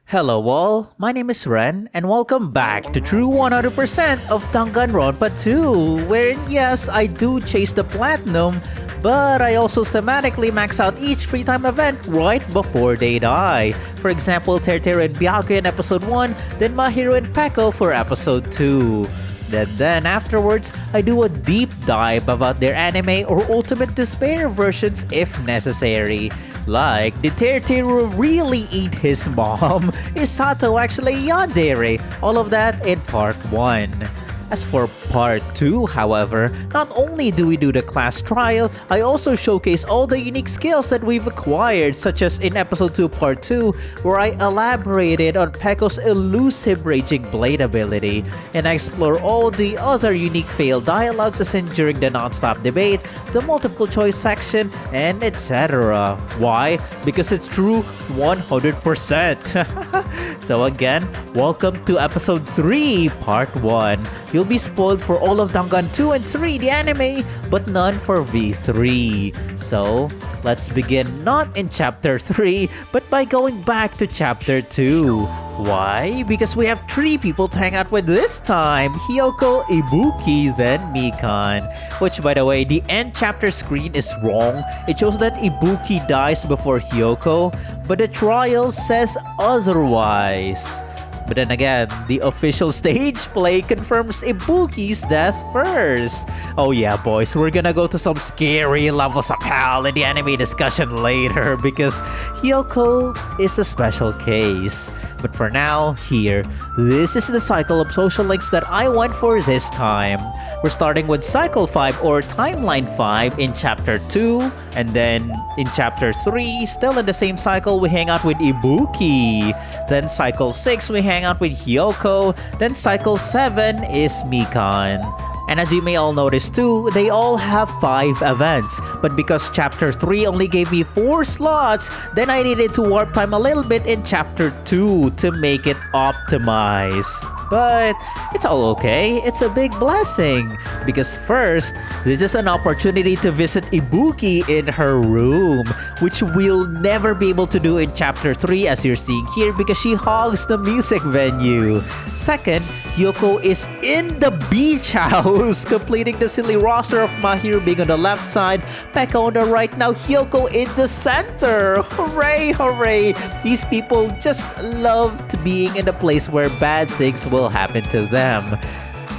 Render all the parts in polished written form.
Hello all, my name is Ren and welcome back to True 100% of Danganronpa 2, wherein yes, I do chase the platinum, but I also thematically max out each free time event right before they die. For example, Terter and Byakuya in episode 1, then Mahiro and Peko for episode 2. Then afterwards, I do a deep dive about their anime or ultimate despair versions if necessary. Like, did Terteru really eat his mom? Is Sato actually yandere? All of that in part 1. As for part 2, however, not only do we do the class trial, I also showcase all the unique skills that we've acquired, such as in episode 2 part 2, where I elaborated on Peko's elusive raging blade ability, and I explore all the other unique failed dialogues as in during the non-stop debate, the multiple choice section, and etc. Why? Because it's true 100%. So again, welcome to episode 3, part 1. You'll be spoiled for all of Dangan 2 and 3, the anime, but none for V3. So, let's begin not in chapter 3, but by going back to chapter 2. Why? Because we have 3 people to hang out with this time. Hiyoko, Ibuki, then Mikan. Which, by the way, the end chapter screen is wrong. It shows that Ibuki dies before Hiyoko, but the trial says otherwise. But then again, the official stage play confirms Ibuki's death first. Oh yeah, boys, we're gonna go to some scary levels of hell in the anime discussion later because Hiyoko is a special case. But for now, this is the cycle of social links that I went for this time. We're starting with Cycle 5 or Timeline 5 in Chapter 2, and then in Chapter 3, still in the same cycle, we hang out with Ibuki. Then Cycle 6, we hang out with Hiyoko. Then Cycle 7 is Mikan. And as you may all notice too, they all have 5 events. But because Chapter 3 only gave me 4 slots, then I needed to warp time a little bit in Chapter 2 to make it optimized. But it's all okay, it's a big blessing. Because first, this is an opportunity to visit Ibuki in her room, which we'll never be able to do in Chapter 3 as you're seeing here because she hogs the music venue. Second, Hiyoko is in the beach house, completing the silly roster of Mahiro being on the left side, Peko on the right, now Hiyoko in the center. Hooray, hooray! These people just love being in a place where bad things will happen to them.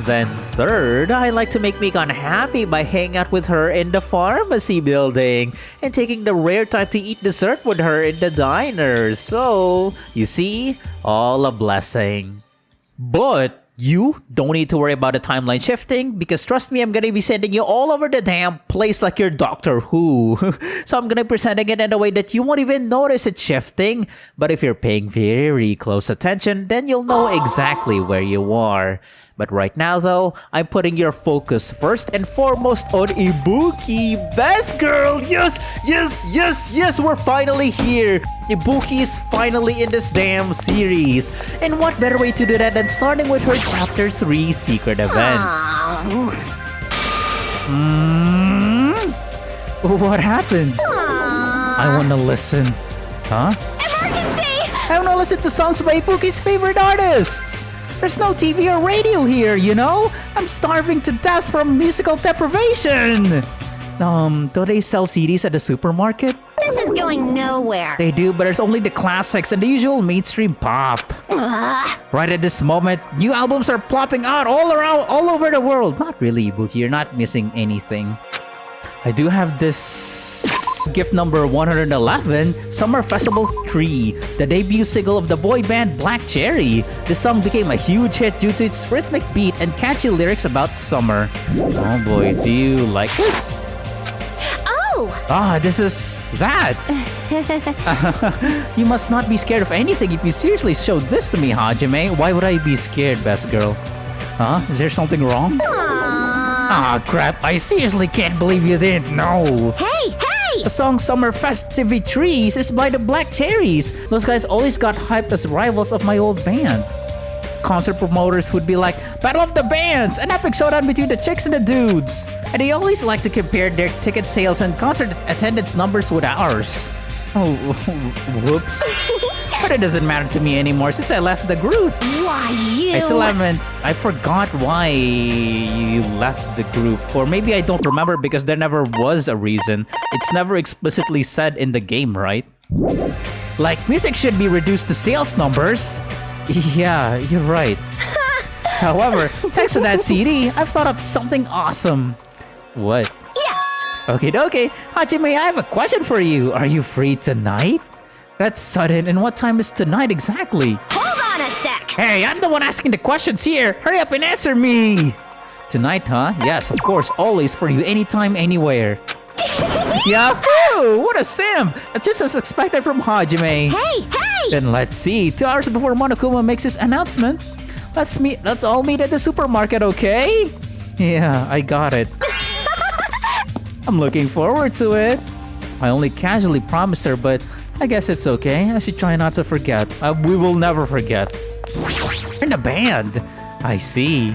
Then third, I like to make Mikan happy by hanging out with her in the pharmacy building and taking the rare time to eat dessert with her in the diner. So, you see, all a blessing. But you don't need to worry about the timeline shifting because trust me, I'm gonna be sending you all over the damn place like your Doctor Who. So I'm gonna be presenting it in a way that you won't even notice it shifting. But if you're paying very close attention, then you'll know exactly where you are. But right now though, I'm putting your focus first and foremost on Ibuki. Best girl! Yes! Yes! Yes! Yes! We're finally here! Ibuki is finally in this damn series. And what better way to do that than starting with her Chapter 3 secret event? What happened? I wanna listen. Huh? Emergency! I wanna listen to songs by Ibuki's favorite artists! There's no TV or radio here, you know? I'm starving to death from musical deprivation! Do they sell CDs at the supermarket? This is going nowhere. They do, but there's only the classics and the usual mainstream pop. Right at this moment, new albums are plopping out all over the world. Not really, Ibuki, you're not missing anything. I do have this gift number 111, Summer Festival 3, the debut single of the boy band Black Cherry. This song became a huge hit due to its rhythmic beat and catchy lyrics about summer. Oh boy, do you like this? Oh! This is that! You must not be scared of anything if you seriously showed this to me, Hajime. Why would I be scared, best girl? Is there something wrong? Crap, I seriously can't believe you didn't know. Hey! The song Summer Festive Trees is by the Black Cherries. Those guys always got hyped as rivals of my old band. Concert promoters would be like, Battle of the Bands, an epic showdown between the chicks and the dudes. And they always like to compare their ticket sales and concert attendance numbers with ours. Oh, whoops. But it doesn't matter to me anymore since I left the group. Why you? I forgot why you left the group. Or maybe I don't remember because there never was a reason. It's never explicitly said in the game, right? Like, music should be reduced to sales numbers. Yeah, you're right. However, thanks to that CD, I've thought of something awesome. What? Yes. Okay. Hajime, I have a question for you. Are you free tonight? That's sudden. And what time is tonight exactly? Hold on a sec. Hey, I'm the one asking the questions here. Hurry up and answer me. Tonight, huh? Yes, of course. Always for you. Anytime, anywhere. Yahoo! What a sim! Just as expected from Hajime. Hey! Then let's see. 2 hours before Monokuma makes his announcement. Let's all meet at the supermarket, okay? Yeah, I got it. I'm looking forward to it. I only casually promised her, but I guess it's okay. I should try not to forget. We will never forget. You're in a band. I see.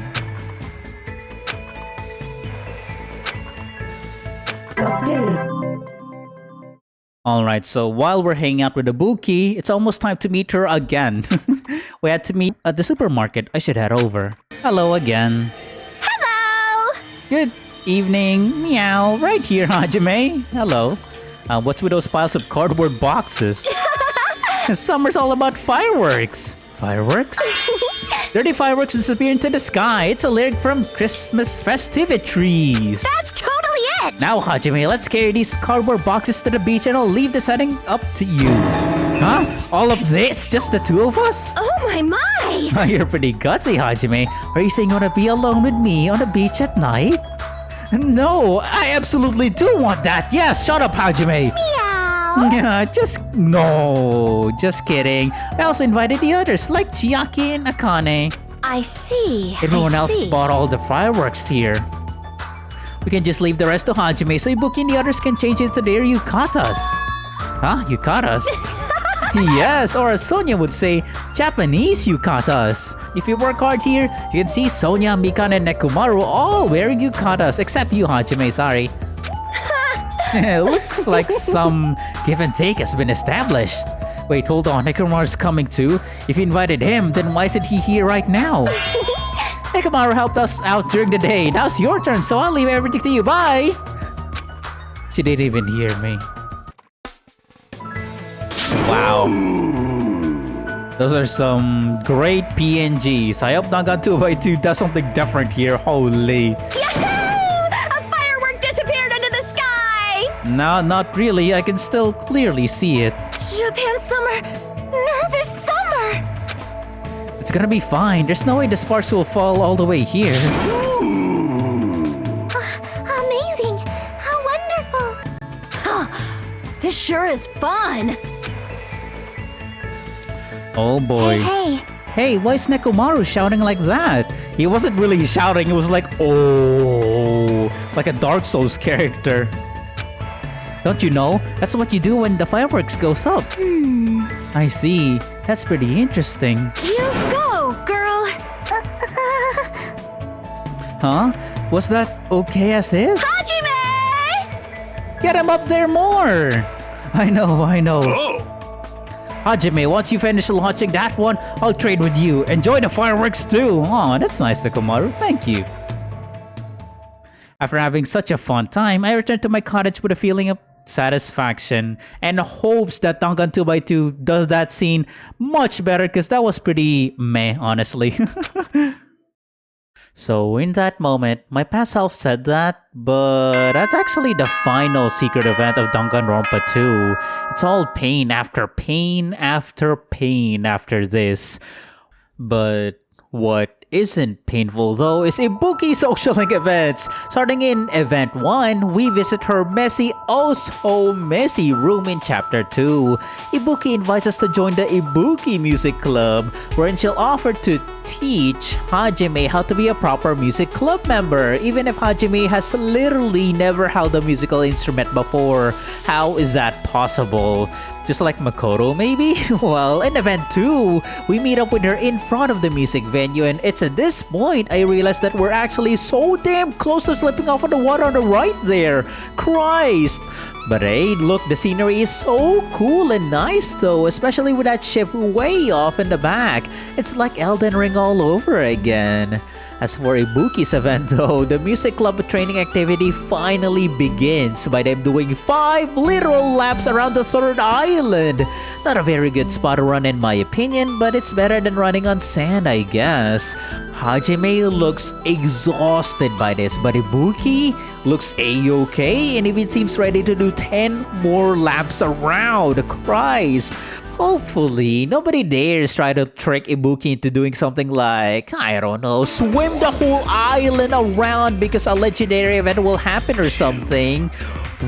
Alright, so while we're hanging out with Ibuki, it's almost time to meet her again. We had to meet at the supermarket. I should head over. Hello again. Hello. Good evening. Meow. Right here, Hajime. Hello. What's with those piles of cardboard boxes? Summer's all about fireworks. Fireworks? Dirty fireworks disappear into the sky. It's a lyric from Christmas festivities. That's totally it. Now, Hajime, let's carry these cardboard boxes to the beach and I'll leave the setting up to you. Huh? All of this? Just the two of us? Oh my. You're pretty gutsy, Hajime. Are you saying you want to be alone with me on the beach at night? No, I absolutely do want that. Yes, shut up, Hajime. Meow. Yeah, just kidding. I also invited the others, like Chiaki and Akane. I see. Everyone else bought all the fireworks here. We can just leave the rest to Hajime so Ibuki and the others can change into their yukatas. Huh? Yukatas? Yes, or as Sonia would say, Japanese yukatas. If you work hard here, you can see Sonia, Mikan, and Nekomaru all wearing yukatas, except you, Hajime, sorry. Looks like some give and take has been established. Wait, hold on, Nekomaru's coming too. If you invited him, then why isn't he here right now? Nekomaru helped us out during the day. Now it's your turn, so I'll leave everything to you. Bye! She didn't even hear me. Wow. Those are some great PNGs. I hope Dangan 2x2 does something different here. Holy. Yahoo! A firework disappeared into the sky! No, not really. I can still clearly see it. Japan summer. Nervous summer. It's gonna be fine. There's no way the sparks will fall all the way here. Amazing. How wonderful. This sure is fun. Oh boy. Hey. Hey, why is Nekomaru shouting like that? He wasn't really shouting, it was like, oh, like a Dark Souls character. Don't you know? That's what you do when the fireworks goes up. I see. That's pretty interesting. You go, girl. Huh? Was that okay as is? Hajime! Get him up there more! I know. Oh! Hajime, once you finish launching that one, I'll trade with you. Enjoy the fireworks too. Aw, that's nice, Nekomaru. Thank you. After having such a fun time, I returned to my cottage with a feeling of satisfaction and hopes that Dangan 2x2 does that scene much better because that was pretty meh, honestly. So in that moment, my past self said that, but that's actually the final secret event of Danganronpa 2. It's all pain after pain after pain after this. But what isn't painful though is Ibuki's social link events. Starting in Event 1, we visit her messy, oh so messy room in Chapter 2. Ibuki invites us to join the Ibuki Music Club, wherein she'll offer to teach Hajime how to be a proper music club member, even if Hajime has literally never held a musical instrument before. How is that possible? Just like Makoto, maybe? Well, in event 2, we meet up with her in front of the music venue, and it's at this point I realized that we're actually so damn close to slipping off on the water on the right there. Christ! But hey, look, the scenery is so cool and nice though, especially with that ship way off in the back. It's like Elden Ring all over again. As for Ibuki's event though, the music club training activity finally begins by them doing 5 literal laps around the 3rd island. Not a very good spot to run in my opinion, but it's better than running on sand, I guess. Hajime looks exhausted by this, but Ibuki looks a-okay and even seems ready to do 10 more laps around. Christ! Hopefully, nobody dares try to trick Ibuki into doing something like, I don't know, swim the whole island around because a legendary event will happen or something.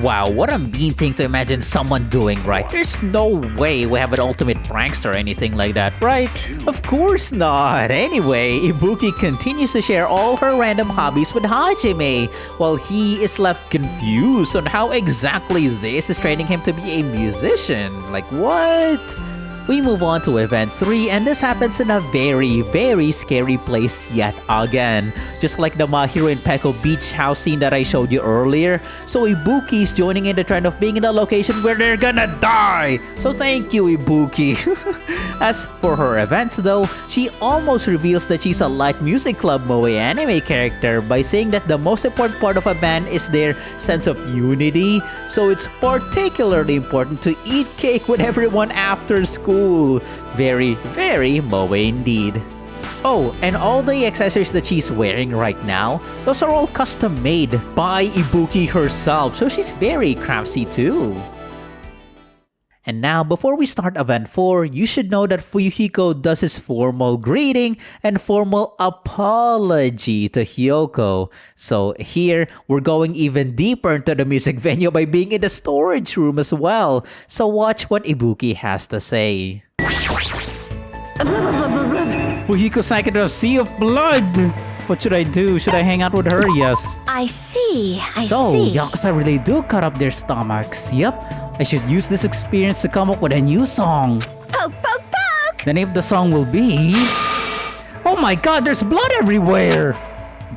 Wow, what a mean thing to imagine someone doing, right? There's no way we have an ultimate prankster or anything like that, right? Of course not. Anyway, Ibuki continues to share all her random hobbies with Hajime, while he is left confused on how exactly this is training him to be a musician. Like, what? We move on to event 3, and this happens in a very, very scary place yet again. Just like the Mahiro and Peko beach house scene that I showed you earlier. So Ibuki is joining in the trend of being in a location where they're gonna die. So thank you, Ibuki. As for her events though, she almost reveals that she's a light music club moe anime character by saying that the most important part of a band is their sense of unity. So it's particularly important to eat cake with everyone after school. Very, very moe indeed. Oh, and all the accessories that she's wearing right now, those are all custom made by Ibuki herself, so she's very craftsy too. And now, before we start event 4, you should know that Hiyoko does his formal greeting and formal apology to Hiyoko. So here, we're going even deeper into the music venue by being in the storage room as well. So watch what Ibuki has to say. Hiyoko sank into a sea of blood. What should I do? Should I hang out with her? Yes. I see. So, Yakuza really do cut up their stomachs. Yep. I should use this experience to come up with a new song. Poke, poke, poke! The name of the song will be... Oh my god, there's blood everywhere!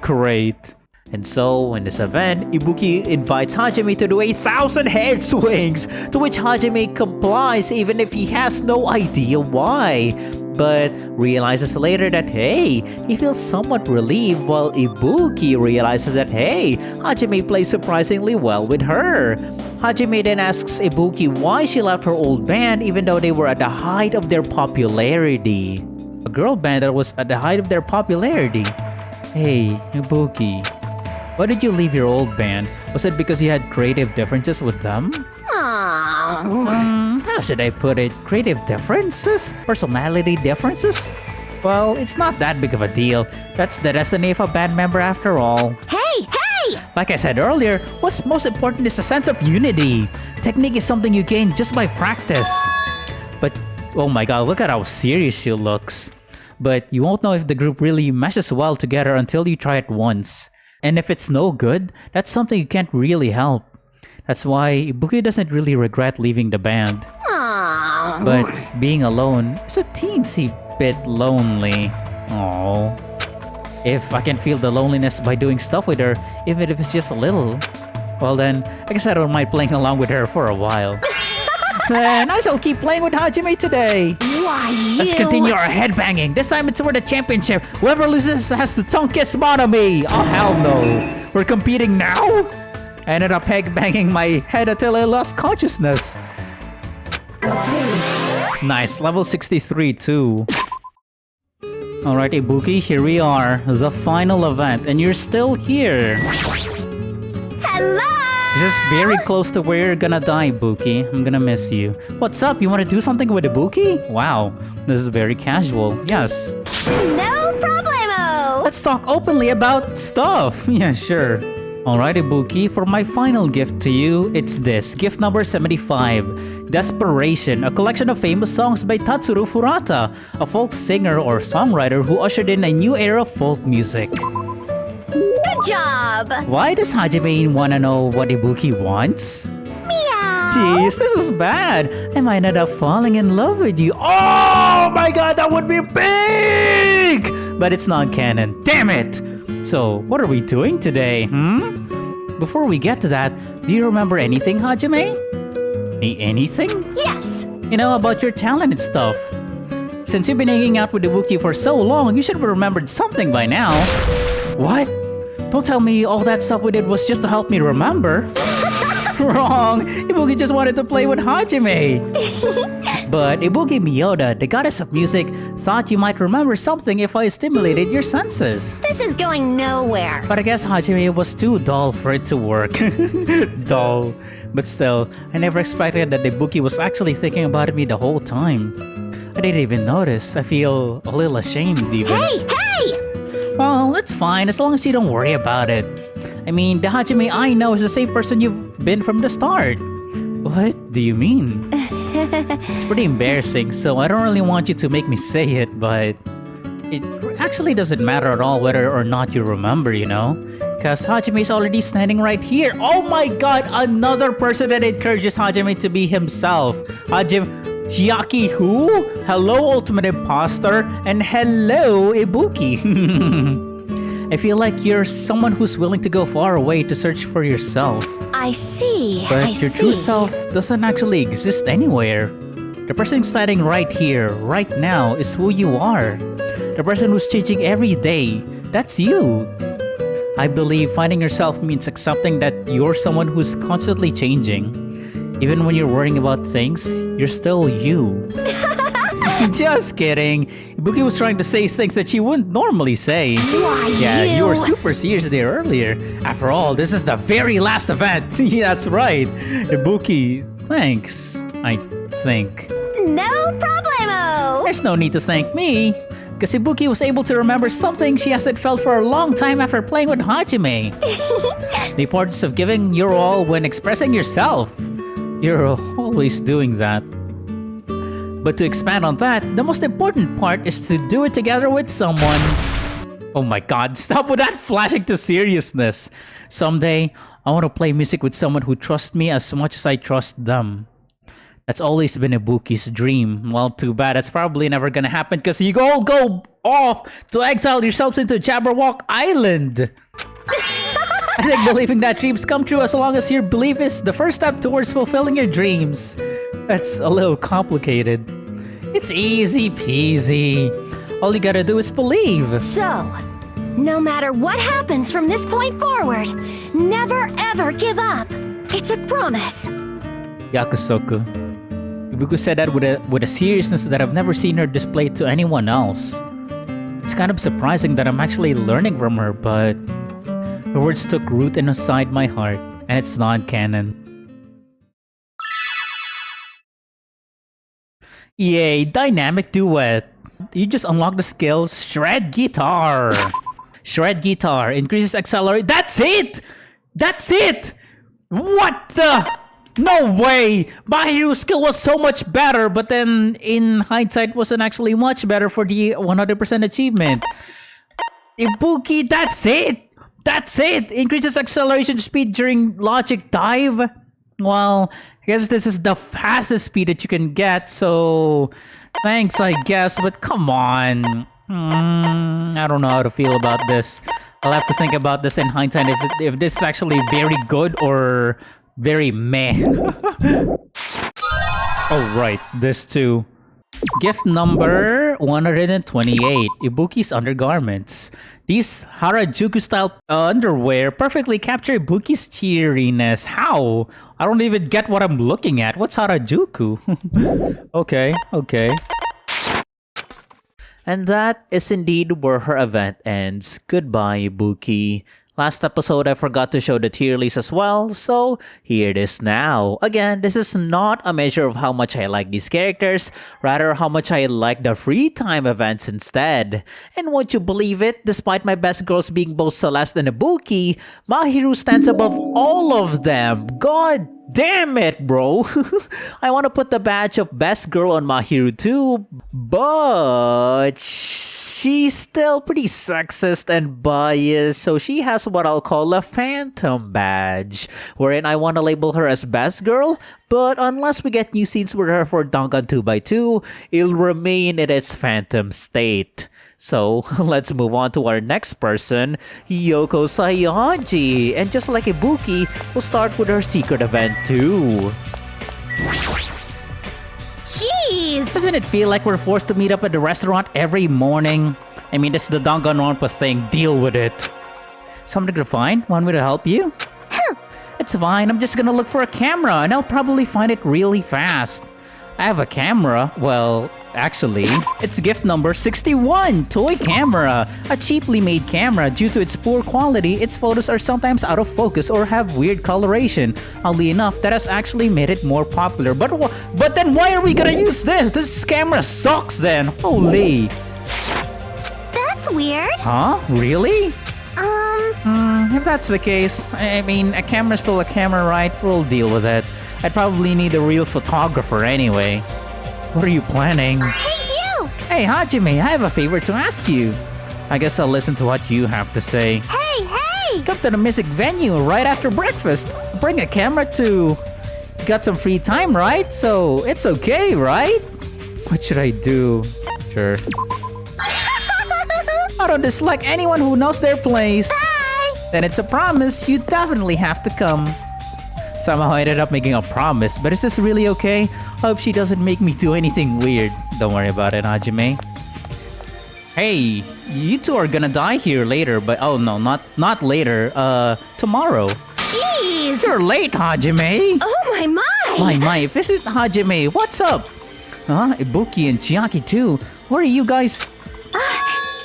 Great. And so, in this event, Ibuki invites Hajime to do 1,000 head swings, to which Hajime complies even if he has no idea why. But realizes later that, hey, he feels somewhat relieved, while Ibuki realizes that, hey, Hajime plays surprisingly well with her. Hajime then asks Ibuki why she left her old band even though they were at the height of their popularity. A girl band that was at the height of their popularity. Hey, Ibuki, why did you leave your old band? Was it because you had creative differences with them? How should I put it? Creative differences? Personality differences? Well, it's not that big of a deal. That's the destiny of a band member after all. Hey! Like I said earlier, what's most important is a sense of unity. Technique is something you gain just by practice. But, oh my god, look at how serious she looks. But you won't know if the group really meshes well together until you try it once. And if it's no good, that's something you can't really help. That's why Ibuki doesn't really regret leaving the band. But being alone is a teensy bit lonely. Aww. If I can feel the loneliness by doing stuff with her, even if it's just a little, well then, I guess I don't mind playing along with her for a while. Then I shall keep playing with Hajime today. Why you? Let's continue our headbanging. This time it's for the championship. Whoever loses has to tongue kiss Monami. Oh hell no. We're competing now? I ended up banging my head until I lost consciousness. Nice, level 63 too. Alright Ibuki, here we are. The final event, and you're still here. Hello! This is very close to where you're gonna die, Ibuki. I'm gonna miss you. What's up? You wanna do something with Ibuki? Wow, this is very casual. Yes. No problemo! Let's talk openly about stuff. Yeah, sure. Alright Ibuki, for my final gift to you, it's this. Gift number 75. Desperation, a collection of famous songs by Tatsuro Furata, a folk singer or songwriter who ushered in a new era of folk music. Good job! Why does Hajime wanna know what Ibuki wants? Meow! Jeez, this is bad. I might end up falling in love with you. Oh my god, that would be big! But it's not canon. Damn it! So, what are we doing today, Before we get to that, do you remember anything, Hajime? Anything? Yes. You know, about your talent and stuff. Since you've been hanging out with Ibuki for so long, you should have remembered something by now. What? Don't tell me all that stuff we did was just to help me remember. Wrong! Ibuki just wanted to play with Hajime. But Ibuki Miyoda, the goddess of music, thought you might remember something if I stimulated your senses. This is going nowhere. But I guess Hajime was too dull for it to work. Dull. But still, I never expected that Ibuki was actually thinking about me the whole time. I didn't even notice. I feel a little ashamed even. Hey! Well, it's fine as long as you don't worry about it. I mean, the Hajime I know is the same person you've been from the start. What do you mean? It's pretty embarrassing, so I don't really want you to make me say it, but it actually doesn't matter at all whether or not you remember, you know? Because Hajime is already standing right here. Oh my god, another person that encourages Hajime to be himself. Chiaki who? Hello, Ultimate Imposter, and hello, Ibuki. I feel like you're someone who's willing to go far away to search for yourself. I see. But your true self doesn't actually exist anywhere. The person standing right here, right now, is who you are. The person who's changing every day, that's you. I believe finding yourself means accepting that you're someone who's constantly changing. Even when you're worrying about things, you're still you. Just kidding. Ibuki was trying to say things that she wouldn't normally say. Why, yeah, you were you? super serious there earlier. After all, this is the very last event. Yeah, that's right. Ibuki, thanks, I think. No problemo. There's no need to thank me. Because Ibuki was able to remember something she hasn't felt for a long time after playing with Hajime. The importance of giving your all when expressing yourself. You're always doing that. But to expand on that, the most important part is to do it together with someone. Oh my god, stop with that flashing to seriousness. Someday, I want to play music with someone who trusts me as much as I trust them. That's always been Ibuki's dream. Well, too bad. That's probably never gonna happen because you all go off to exile yourselves into Jabberwock Island. I think believing that dreams come true as long as your belief is the first step towards fulfilling your dreams. That's a little complicated. It's easy peasy. All you gotta do is believe. So, no matter what happens from this point forward, never ever give up. It's a promise. Yakusoku. Ibuki said that with a seriousness that I've never seen her display to anyone else. It's kind of surprising that I'm actually learning from her, but her words took root inside my heart, and it's non-canon. Yay, dynamic duet. You just unlocked the skills Shred Guitar. Shred Guitar increases accelerate. That's it! That's it! What the? No way! Mahiru's skill was so much better, but then in hindsight wasn't actually much better for the 100% achievement. Ibuki, that's it! That's it! Increases acceleration speed during logic dive. Well, I guess this is the fastest speed that you can get, so thanks, I guess, but come on. I don't know how to feel about this. I'll have to think about this in hindsight if this is actually very good or very meh. Oh, right, this too. Gift number 128, Ibuki's undergarments. These Harajuku-style underwear perfectly capture Ibuki's cheeriness. How? I don't even get what I'm looking at. What's Harajuku? Okay. And that is indeed where her event ends. Goodbye, Ibuki. Last episode, I forgot to show the tier list as well, so here it is now. Again, this is not a measure of how much I like these characters, rather how much I like the free time events instead. And won't you believe it, despite my best girls being both Celeste and Ibuki, Mahiru stands above all of them. God damn it, bro. I want to put the badge of best girl on Mahiru too, but she's still pretty sexist and biased, so she has what I'll call a phantom badge, wherein I want to label her as best girl, but unless we get new scenes with her for Dangan 2x2, it'll remain in its phantom state. So, let's move on to our next person, Hiyoko Sayaji. And just like Ibuki, we'll start with her secret event too. Jeez! Doesn't it feel like we're forced to meet up at the restaurant every morning? I mean, it's the Danganronpa thing, deal with it. Something to find? Want me to help you? It's fine, I'm just gonna look for a camera and I'll probably find it really fast. I have a camera, well, actually, it's gift number 61, toy camera. A cheaply made camera. Due to its poor quality, its photos are sometimes out of focus or have weird coloration. Oddly enough, that has actually made it more popular. But then why are we gonna use this? This camera sucks then. Holy. That's weird. Huh? Really? If that's the case, I mean, a camera's still a camera, right? We'll deal with it. I'd probably need a real photographer anyway. What are you planning? Hey, you! Hey, Hajime, I have a favor to ask you. I guess I'll listen to what you have to say. Hey! Come to the music venue right after breakfast. Bring a camera too. You got some free time, right? So it's okay, right? What should I do? Sure. I don't dislike anyone who knows their place. Bye! Then it's a promise. You definitely have to come. Somehow I ended up making a promise, but is this really okay? Hope she doesn't make me do anything weird. Don't worry about it, Hajime. Hey, you two are gonna die here later, but oh no, not later. Tomorrow. Jeez! You're late, Hajime. Oh My, if this is Hajime, what's up? Huh? Ibuki and Chiaki too. Where are you guys?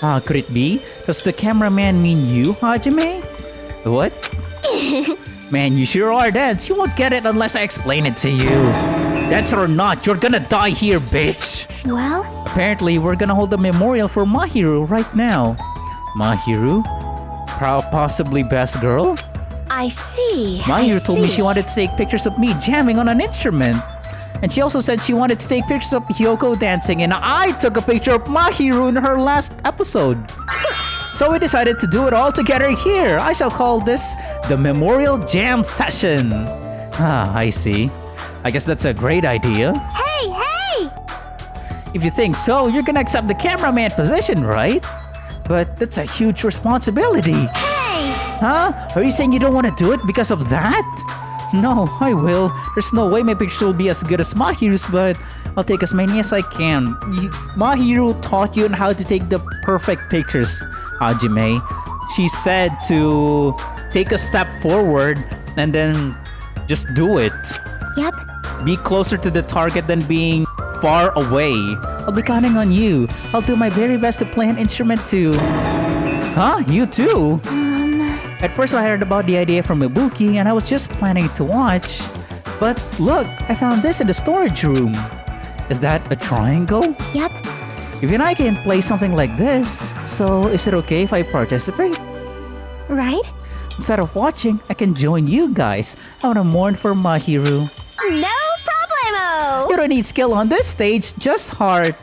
Could it be? Does the cameraman mean you, Hajime? What? Man, you sure are dance. You won't get it unless I explain it to you. Dance or not, you're gonna die here, bitch. Well? Apparently, we're gonna hold a memorial for Mahiru right now. Mahiru? Possibly best girl? I see. Mahiru told me she wanted to take pictures of me jamming on an instrument. And she also said she wanted to take pictures of Hiyoko dancing, and I took a picture of Mahiru in her last episode. So we decided to do it all together here. I shall call this the Memorial Jam Session. I see. I guess that's a great idea. Hey! If you think so, you're gonna accept the cameraman position, right? But that's a huge responsibility. Hey! Huh? Are you saying you don't want to do it because of that? No, I will. There's no way my pictures will be as good as Mahiru's, but I'll take as many as I can. Mahiru taught you on how to take the perfect pictures, Hajime. She said to take a step forward and then just do it. Yep. Be closer to the target than being far away. I'll be counting on you. I'll do my very best to play an instrument too. Huh? You too? At first I heard about the idea from Ibuki and I was just planning to watch. But look, I found this in the storage room. Is that a triangle? Yep. Even I can play something like this, so is it okay if I participate? Right? Instead of watching, I can join you guys. I wanna mourn for Mahiru. No problemo! You don't need skill on this stage, just heart.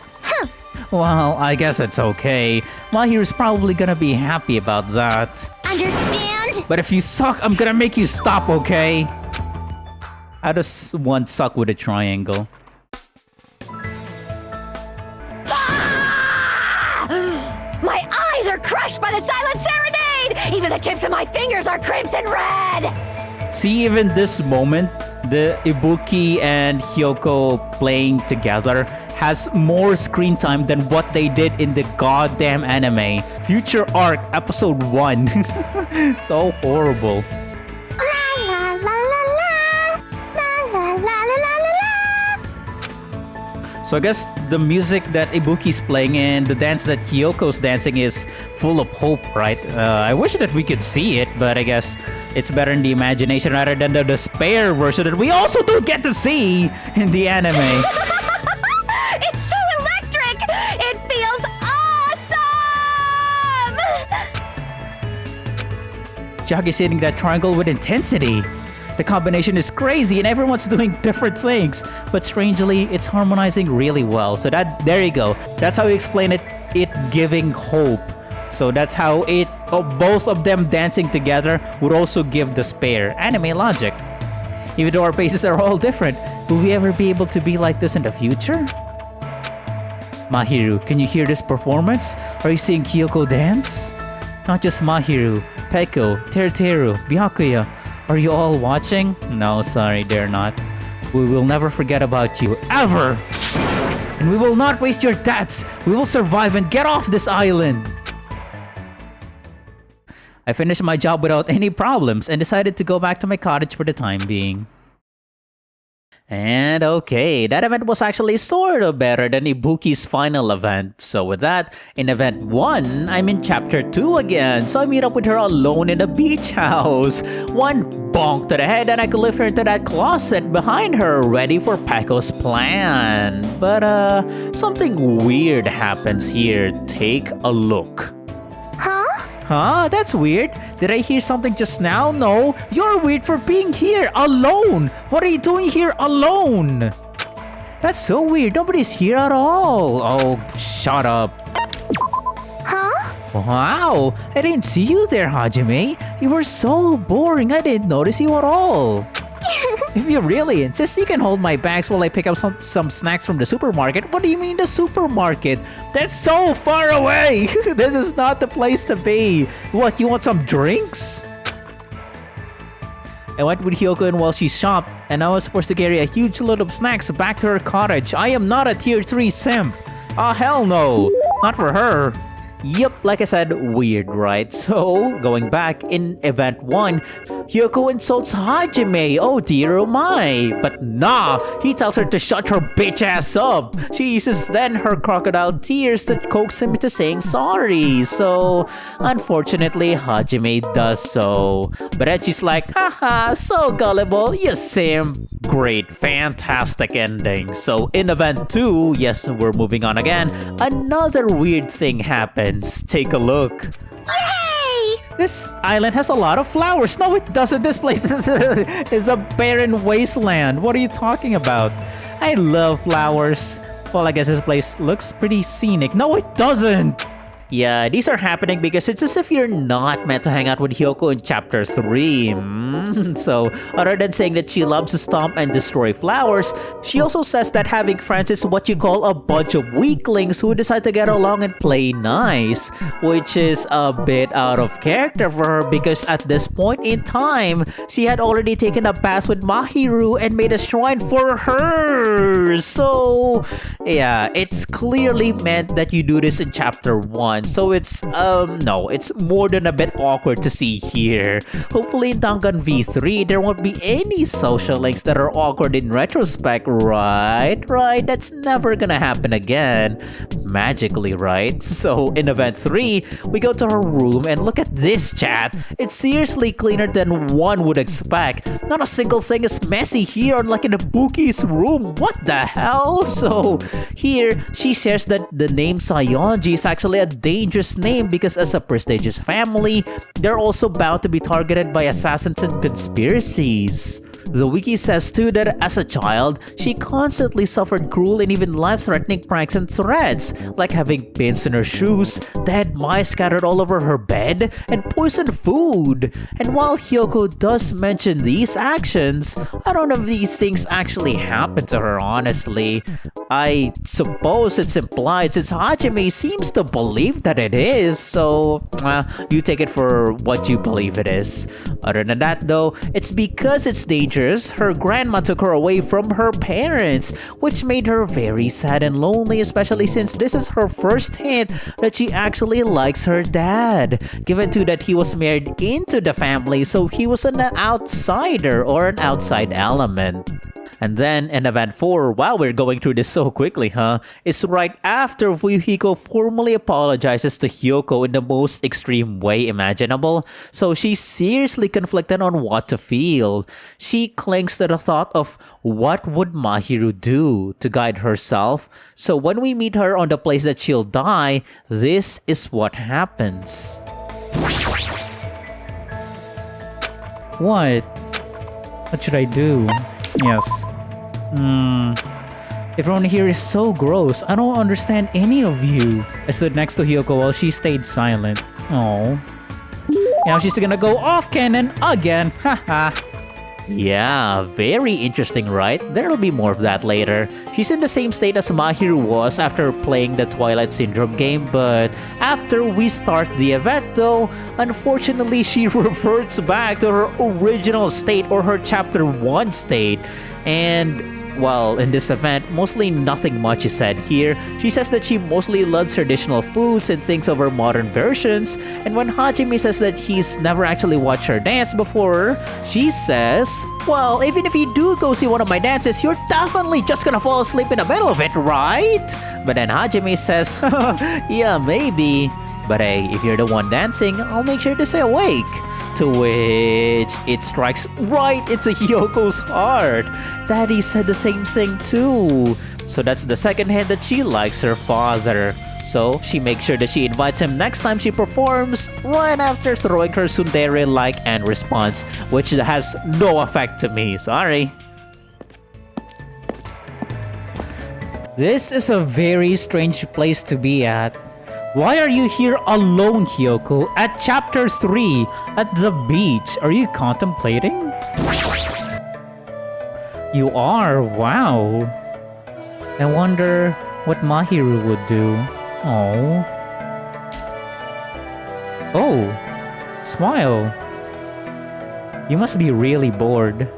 Well, I guess it's okay. Mahiru's probably gonna be happy about that. Understand? But if you suck, I'm gonna make you stop, okay? How does one suck with a triangle? My eyes are crushed by the silent serenade! Even the tips of my fingers are crimson red! See, even this moment, the Ibuki and Hiyoko playing together has more screen time than what they did in the goddamn anime. Future Arc Episode 1. So horrible. La la la la la la la la la la. So I guess the music that Ibuki's playing and the dance that Hiyoko's dancing is full of hope, right? I wish that we could see it, but I guess it's better in the imagination rather than the despair version that we also do get to see in the anime. It's so electric! It feels awesome! Jack is hitting that triangle with intensity. The combination is crazy and everyone's doing different things. But strangely, it's harmonizing really well. So there you go. That's how you explain it it giving hope. So that's how both of them dancing together would also give despair. Anime logic. Even though our faces are all different, will we ever be able to be like this in the future? Mahiru, can you hear this performance? Are you seeing Hiyoko dance? Not just Mahiru, Peko, Teruteru, Byakuya. Are you all watching? No, sorry, they're not. We will never forget about you, ever! And we will not waste your deaths! We will survive and get off this island! I finished my job without any problems and decided to go back to my cottage for the time being. And okay, that event was actually sort of better than Ibuki's final event. So with that, in event 1, I'm in chapter 2 again. So I meet up with her alone in the beach house. One bonk to the head and I could lift her into that closet behind her, ready for Peko's plan. But something weird happens here. Take a look. Huh? That's weird. Did I hear something just now? No. You're weird for being here alone. What are you doing here alone? That's so weird. Nobody's here at all. Oh, shut up. Wow. I didn't see you there, Hajime. You were so boring. I didn't notice you at all. If you really insist, you can hold my bags while I pick up some snacks from the supermarket. What do you mean the supermarket? That's so far away! This is not the place to be. What, you want some drinks? I went with Hiyoko in while she shopped, and I was supposed to carry a huge load of snacks back to her cottage. I am not a tier 3 simp. Oh, hell no. Not for her. Yep, like I said, weird, right? So, going back, in event 1, Hiyoko insults Hajime. Oh dear, oh my. But nah, he tells her to shut her bitch ass up. She uses then her crocodile tears to coax him into saying sorry. So, unfortunately, Hajime does so. But then she's like, haha, so gullible, you simp. Great, fantastic ending. So, in event 2, yes, we're moving on again, another weird thing happens. Take a look. Yay! This island has a lot of flowers. No, it doesn't. This place is a barren wasteland. What are you talking about? I love flowers. Well, I guess this place looks pretty scenic. No, it doesn't. Yeah, these are happening because it's as if you're not meant to hang out with Hiyoko in chapter 3. So, other than saying that she loves to stomp and destroy flowers, she also says that having friends is what you call a bunch of weaklings who decide to get along and play nice, which is a bit out of character for her because at this point in time, she had already taken a bath with Mahiru and made a shrine for her. So, yeah, it's clearly meant that you do this in chapter 1. So it's, no, it's more than a bit awkward to see here. Hopefully in Dangan V3, there won't be any social links that are awkward in retrospect, right? Right? That's never gonna happen again. Magically, right? So in event 3, we go to her room and look at this, chat. It's seriously cleaner than one would expect. Not a single thing is messy here, unlike in Ibuki's room. What the hell? So here, she shares that the name Sayonji is actually a dangerous name because as a prestigious family, they're also bound to be targeted by assassins and conspiracies. The wiki says too that as a child, she constantly suffered cruel and even life-threatening pranks and threats, like having pins in her shoes, dead mice scattered all over her bed, and poisoned food. And while Hiyoko does mention these actions, I don't know if these things actually happened to her, honestly. I suppose it's implied since Hajime seems to believe that it is, so you take it for what you believe it is. Other than that though, it's because it's dangerous, her grandma took her away from her parents, which made her very sad and lonely, especially since this is her first hint that she actually likes her dad. Given too that he was married into the family, so he was an outsider or an outside element. And then in event 4, wow, we're going through this so quickly, huh? It's right after Hiko formally apologizes to Hiyoko in the most extreme way imaginable. So she's seriously conflicted on what to feel. She clings to the thought of what would Mahiru do to guide herself. So when we meet her on the place that she'll die, this is what happens. What? What should I do? Yes. Everyone here is so gross. I don't understand any of you. I stood next to Hiyoko while she stayed silent. Oh. Now she's gonna go off cannon again. Haha. Yeah, very interesting, right? There'll be more of that later. She's in the same state as Mahiru was after playing the Twilight Syndrome game, but after we start the event though, unfortunately she reverts back to her original state or her chapter 1 state. And well, in this event, mostly nothing much is said here. She says that she mostly loves traditional foods and thinks over modern versions. And when Hajime says that he's never actually watched her dance before, she says, well, even if you do go see one of my dances, you're definitely just gonna fall asleep in the middle of it, right? But then Hajime says, yeah, maybe. But hey, if you're the one dancing, I'll make sure to stay awake. To which it strikes right into Hiyoko's heart. Daddy said the same thing too. So that's the second hint that she likes her father. So she makes sure that she invites him next time she performs, right after throwing her tsundere-like end response, which has no effect to me. Sorry. This is a very strange place to be at. Why are you here alone, Hiyoko, at chapter 3, at the beach? Are you contemplating? You are? Wow. I wonder what Mahiru would do. Oh. Oh. Smile. You must be really bored.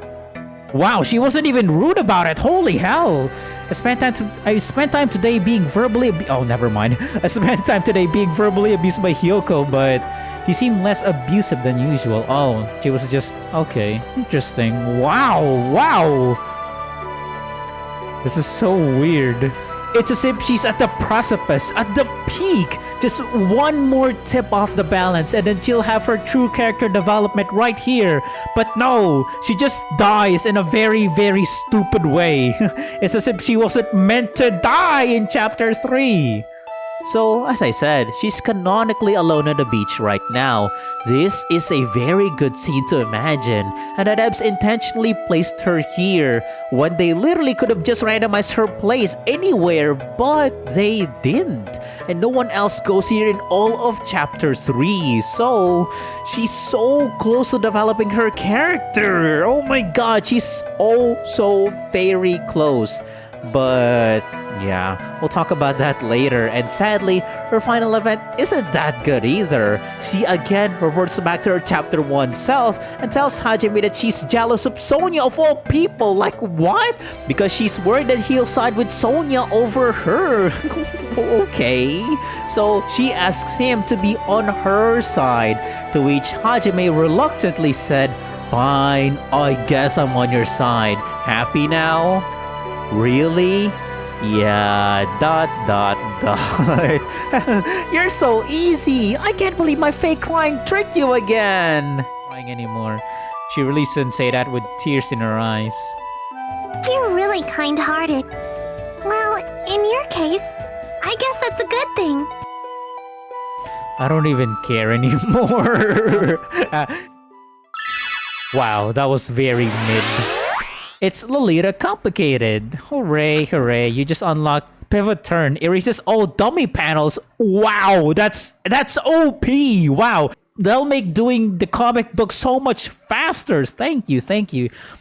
Wow, she wasn't even rude about it. Holy hell. I spent time today being verbally oh, never mind. I spent time today being verbally abused by Hiyoko, but he seemed less abusive than usual. Oh, she was just okay. Interesting. Wow. This is so weird. It's as if she's at the precipice, at the peak. Just one more tip off the balance and then she'll have her true character development right here. But no, she just dies in a very, very stupid way. It's as if she wasn't meant to die in chapter 3. So, as I said, she's canonically alone on the beach right now. This is a very good scene to imagine, and Adebs intentionally placed her here when they literally could have just randomized her place anywhere, but they didn't. And no one else goes here in all of chapter 3, so she's so close to developing her character. Oh my god, she's so very close. But yeah, we'll talk about that later. And sadly, her final event isn't that good either. She again reverts back to her chapter 1 self and tells Hajime that she's jealous of Sonia of all people. Like what? Because she's worried that he'll side with Sonia over her. Okay. So she asks him to be on her side, to which Hajime reluctantly said, fine, I guess I'm on your side. Happy now? Really? Yeah, ... You're so easy. I can't believe my fake crying tricked you again. Crying anymore. She really shouldn't say that with tears in her eyes. You're really kind-hearted. Well, in your case, I guess that's a good thing. I don't even care anymore. Wow, that was very mid. It's Lolita complicated. Hooray, hooray. You just unlocked pivot turn. Erases all dummy panels. Wow, that's OP. Wow. They'll make doing the comic book so much faster. Thank you.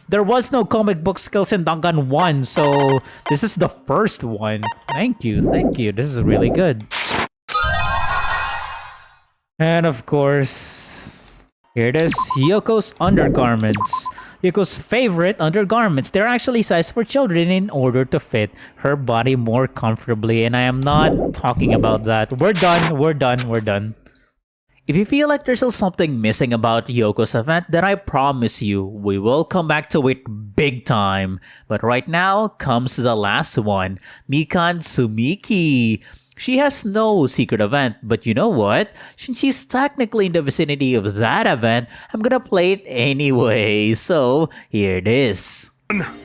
There was no comic book skills in Dangan 1, so this is the first one. Thank you. This is really good. And of course, here it is, Hiyoko's undergarments. Hiyoko's favorite undergarments. They're actually sized for children in order to fit her body more comfortably. And I am not talking about that. We're done. If you feel like there's still something missing about Hiyoko's event, then I promise you, we will come back to it big time. But right now comes the last one, Mikan Sumiki. She has no secret event, but you know what? Since she's technically in the vicinity of that event, I'm gonna play it anyway. So, here it is.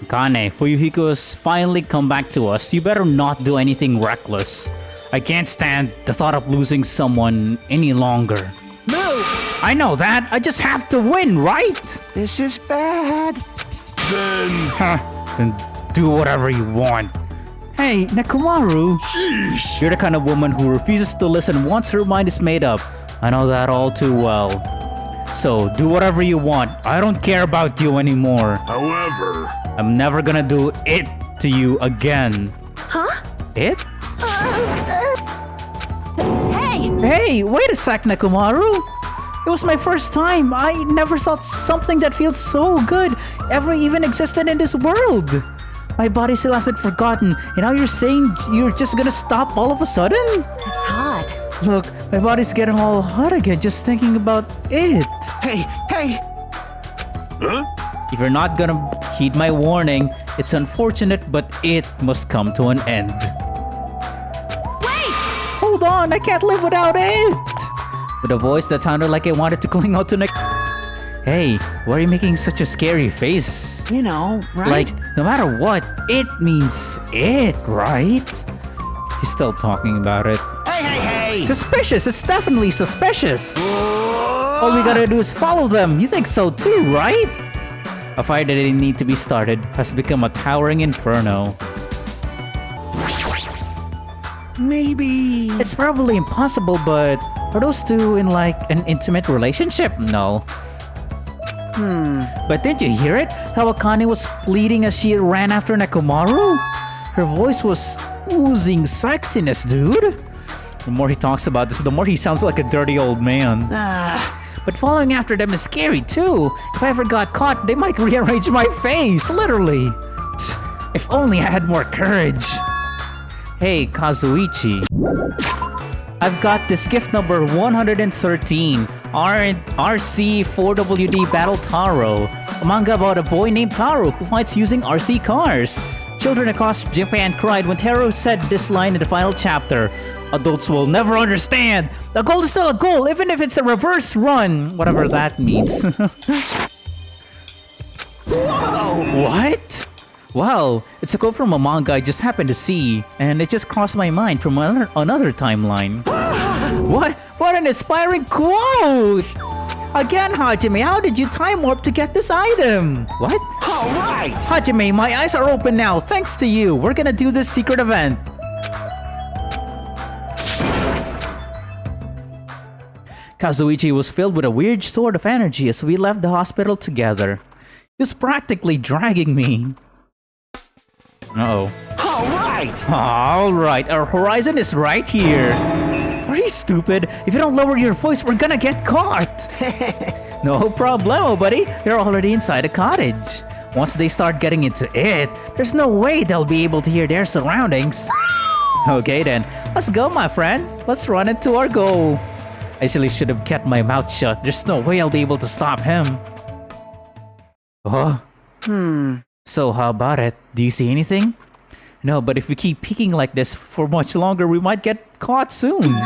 Kane, Fuyuhiko's finally come back to us. You better not do anything reckless. I can't stand the thought of losing someone any longer. Move! I know that. I just have to win, right? This is bad. Then do whatever you want. Hey, Nekomaru. Sheesh. You're the kind of woman who refuses to listen once her mind is made up. I know that all too well. So, do whatever you want. I don't care about you anymore. However, I'm never gonna do it to you again. Huh? It? Hey! Hey, wait a sec, Nekomaru. It was my first time. I never thought something that feels so good ever even existed in this world. My body still hasn't forgotten, and now you're saying you're just gonna stop all of a sudden? It's hot. Look, my body's getting all hot again just thinking about it. Hey, hey! huh? If you're not gonna heed my warning, it's unfortunate, but it must come to an end. Wait! Hold on, I can't live without it! With a voice that sounded like I wanted to cling out to Nick. Hey, why are you making such a scary face? You know, right? Like, no matter what, it means it, right? He's still talking about it. Hey, hey, hey! Suspicious, it's definitely suspicious. All we gotta do is follow them. You think so too, right? A fire that didn't need to be started has become a towering inferno. Maybe... It's probably impossible, but are those two in like an intimate relationship? No. But did you hear it? How Akane was pleading as she ran after Nekomaru? Her voice was oozing sexiness, dude. The more he talks about this, the more he sounds like a dirty old man. But following after them is scary too. If I ever got caught, they might rearrange my face, literally. If only I had more courage. Hey, Kazuichi. I've got this gift number 113, RC4WD Battle Taro, a manga about a boy named Taro who fights using RC cars. Children across Japan cried when Taro said this line in the final chapter. Adults will never understand. The goal is still a goal, even if it's a reverse run. Whatever that means. Whoa! What? Wow, it's a quote from a manga I just happened to see, and it just crossed my mind from another timeline. What? What an inspiring quote! Again, Hajime, how did you time warp to get this item? What? All right! Hajime, my eyes are open now, thanks to you. We're gonna do this secret event. Kazuichi was filled with a weird sort of energy as we left the hospital together. He was practically dragging me. Uh-oh. All right! Alright, our horizon is right here. Are you stupid? If you don't lower your voice, we're gonna get caught. No problemo, buddy. You're already inside a cottage. Once they start getting into it, there's no way they'll be able to hear their surroundings. Okay then, let's go, my friend. Let's run into our goal. I actually should have kept my mouth shut. There's no way I'll be able to stop him. Oh? So how about it? Do you see anything? No, but if we keep peeking like this for much longer, we might get caught soon.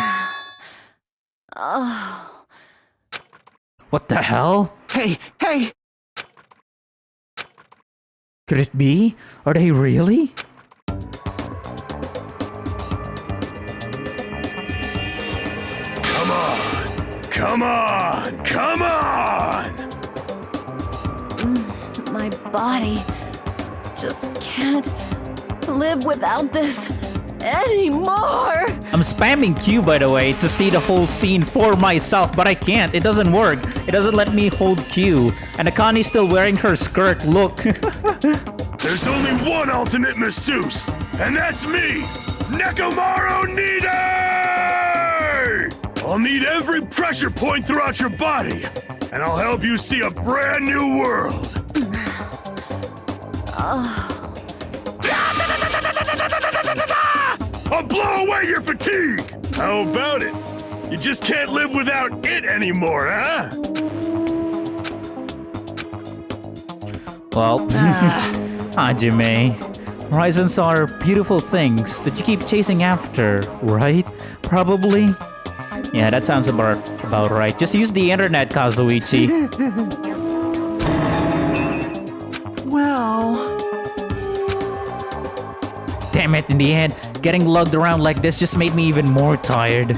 Oh. What the hell? Hey, hey! Could it be? Are they really? Come on! Come on! Come on! My body just can't live without this anymore. I'm spamming Q, by the way, to see the whole scene for myself, but I can't. It doesn't work. It doesn't let me hold Q. And Akane's still wearing her skirt. Look. There's only one ultimate masseuse, and that's me, Nekomaru Nide! I'll need every pressure point throughout your body, and I'll help you see a brand new world. I'll blow away your fatigue! How about it? You just can't live without it anymore, huh? Well, Hajime, horizons are beautiful things that you keep chasing after, right? Probably? Yeah, that sounds about right. Just use the internet, Kazuichi. Well... Damn it, in the end, getting lugged around like this just made me even more tired.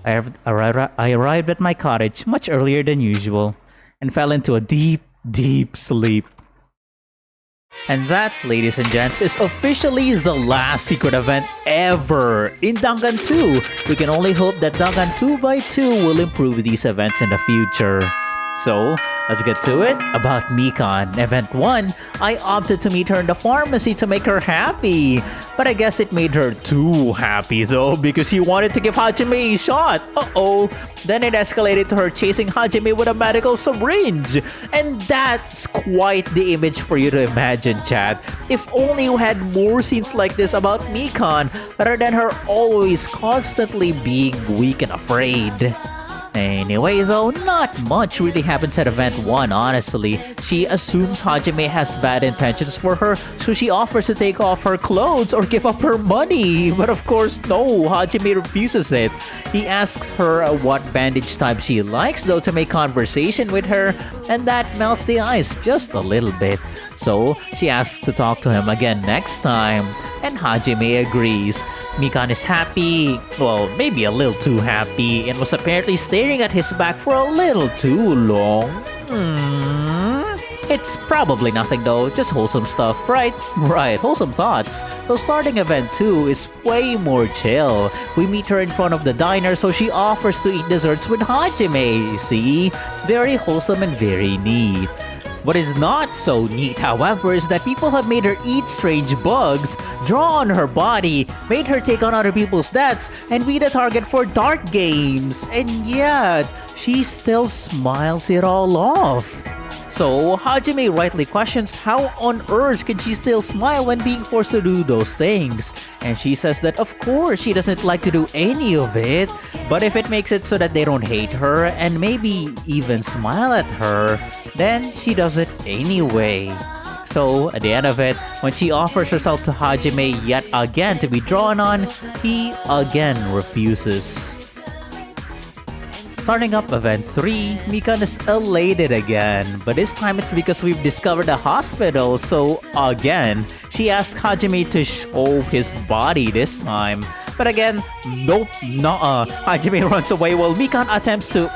I arrived at my cottage much earlier than usual and fell into a deep, deep sleep. And that, ladies and gents, is officially the last secret event ever in Dangan 2. We can only hope that Dangan 2x2 will improve these events in the future. So, let's get to it. About Mikan. Event 1, I opted to meet her in the pharmacy to make her happy. But I guess it made her too happy though, because he wanted to give Hajime a shot. Uh-oh. Then it escalated to her chasing Hajime with a medical syringe. And that's quite the image for you to imagine, chat. If only you had more scenes like this about Mikan, rather than her always constantly being weak and afraid. Anyway though, not much really happens at event 1, honestly. She assumes Hajime has bad intentions for her, so she offers to take off her clothes or give up her money. But of course, no, Hajime refuses it. He asks her what bandage type she likes though to make conversation with her, and that melts the ice just a little bit. So she asks to talk to him again next time, and Hajime agrees. Mikan is happy, well, maybe a little too happy, and was apparently staring at his back for a little too long. It's probably nothing though, just wholesome stuff, right? Right, wholesome thoughts. So starting event 2 is way more chill. We meet her in front of the diner, so she offers to eat desserts with Hajime. See? Very wholesome and very neat. What is not so neat, however, is that people have made her eat strange bugs, draw on her body, made her take on other people's debts, and be the target for dart games. And yet, she still smiles it all off. So, Hajime rightly questions how on earth can she still smile when being forced to do those things. And she says that of course she doesn't like to do any of it, but if it makes it so that they don't hate her and maybe even smile at her, then she does it anyway. So, at the end of it, when she offers herself to Hajime yet again to be drawn on, he again refuses. Starting up event 3, Mikan is elated again, but this time it's because we've discovered a hospital, so again, she asks Hajime to show his body this time. But again, nope, nuh-uh. Hajime runs away while Mikan attempts to,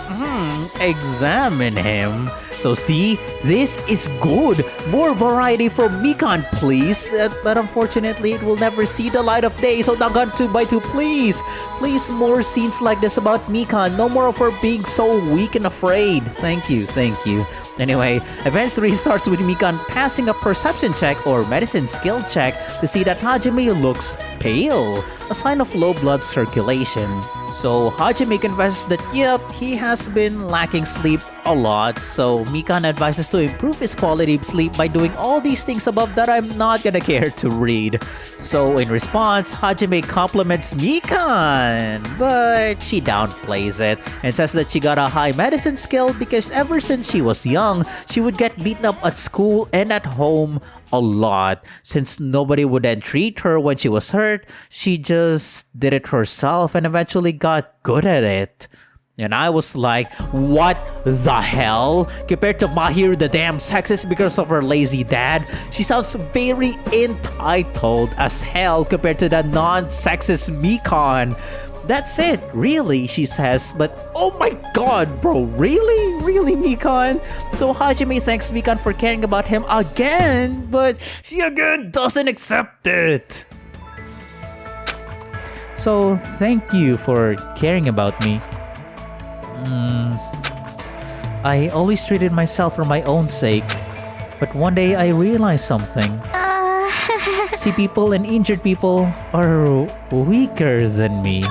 examine him. So see, this is good. More variety from Mikan, please. But unfortunately, it will never see the light of day. So Dangan 2x2, please. Please, more scenes like this about Mikan. No more of her being so weak and afraid. Thank you, thank you. Anyway, event 3 starts with Mikan passing a perception check or medicine skill check to see that Hajime looks pale, a sign of low blood circulation. So Hajime confesses that yep, he has been lacking sleep a lot, so Mikan advises to improve his quality of sleep by doing all these things above that I'm not gonna care to read. So in response, Hajime compliments Mikan, but she downplays it and says that she got a high medicine skill because ever since she was young, she would get beaten up at school and at home a lot. Since nobody would then treat her when she was hurt, she just did it herself and eventually got good at it. And I was like, what the hell? Compared to Mahir the damn sexist because of her lazy dad, she sounds very entitled as hell compared to the non-sexist Mikan. That's it, really, she says. But oh my god, bro, really? Really, Mikan? So Hajime thanks Mikan for caring about him again, but she again doesn't accept it. So thank you for caring about me. I always treated myself for my own sake, but one day I realized something. See, people and injured people are weaker than me.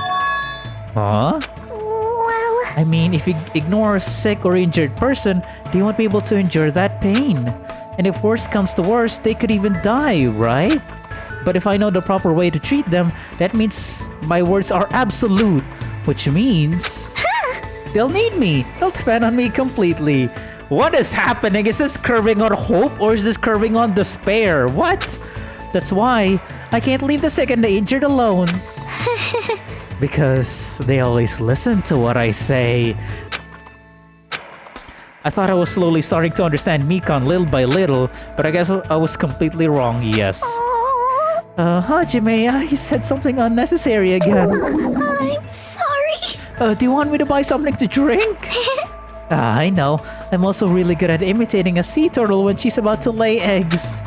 Huh? Well, I mean, if you ignore a sick or injured person, they won't be able to endure that pain. And if worse comes to worse, they could even die, right? But if I know the proper way to treat them, that means my words are absolute, which means they'll need me. They'll depend on me completely. What is happening? Is this curving on hope or is this curving on despair? What? That's why I can't leave the sick and the injured alone. Because they always listen to what I say. I thought I was slowly starting to understand Mikan little by little, but I guess I was completely wrong, yes. Hajime, you said something unnecessary again. I'm sorry. Do you want me to buy something to drink? I know. I'm also really good at imitating a sea turtle when she's about to lay eggs.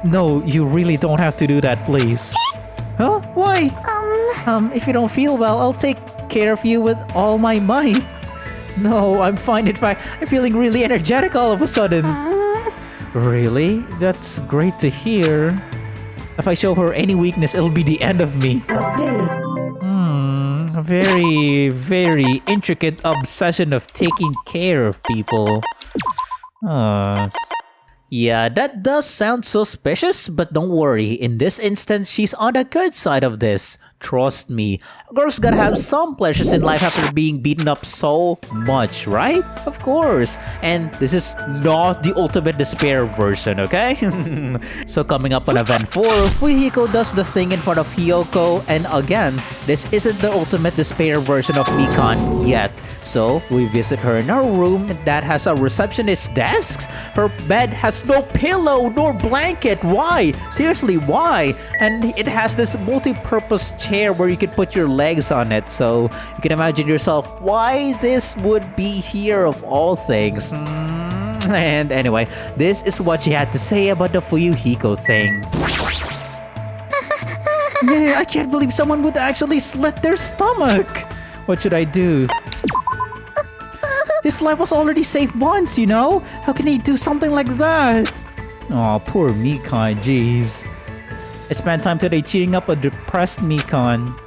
No, you really don't have to do that, please. Huh? Why? If you don't feel well, I'll take care of you with all my might. No, I'm fine. In fact, I'm feeling really energetic all of a sudden. Really? That's great to hear. If I show her any weakness, it'll be the end of me. A very, very intricate obsession of taking care of people. Yeah, that does sound suspicious, but don't worry. In this instance, she's on the good side of this. Trust me. A girl's gotta have some pleasures in life after being beaten up so much, right? Of course. And this is not the ultimate despair version, okay? So coming up on event 4, Fuyuhiko does the thing in front of Hiyoko. And again, this isn't the ultimate despair version of Mikan yet. So we visit her in her room that has a receptionist desk. Her bed has no pillow nor blanket. Why? Seriously, why? And it has this multi-purpose chair where you can put your legs on it. So you can imagine yourself why this would be here of all things. And anyway, this is what she had to say about the Fuyuhiko thing. Yeah, I can't believe someone would actually slit their stomach. What should I do? His life was already saved once, you know? How can he do something like that? Aw, poor Mikan, jeez. I spent time today cheering up a depressed Mikan.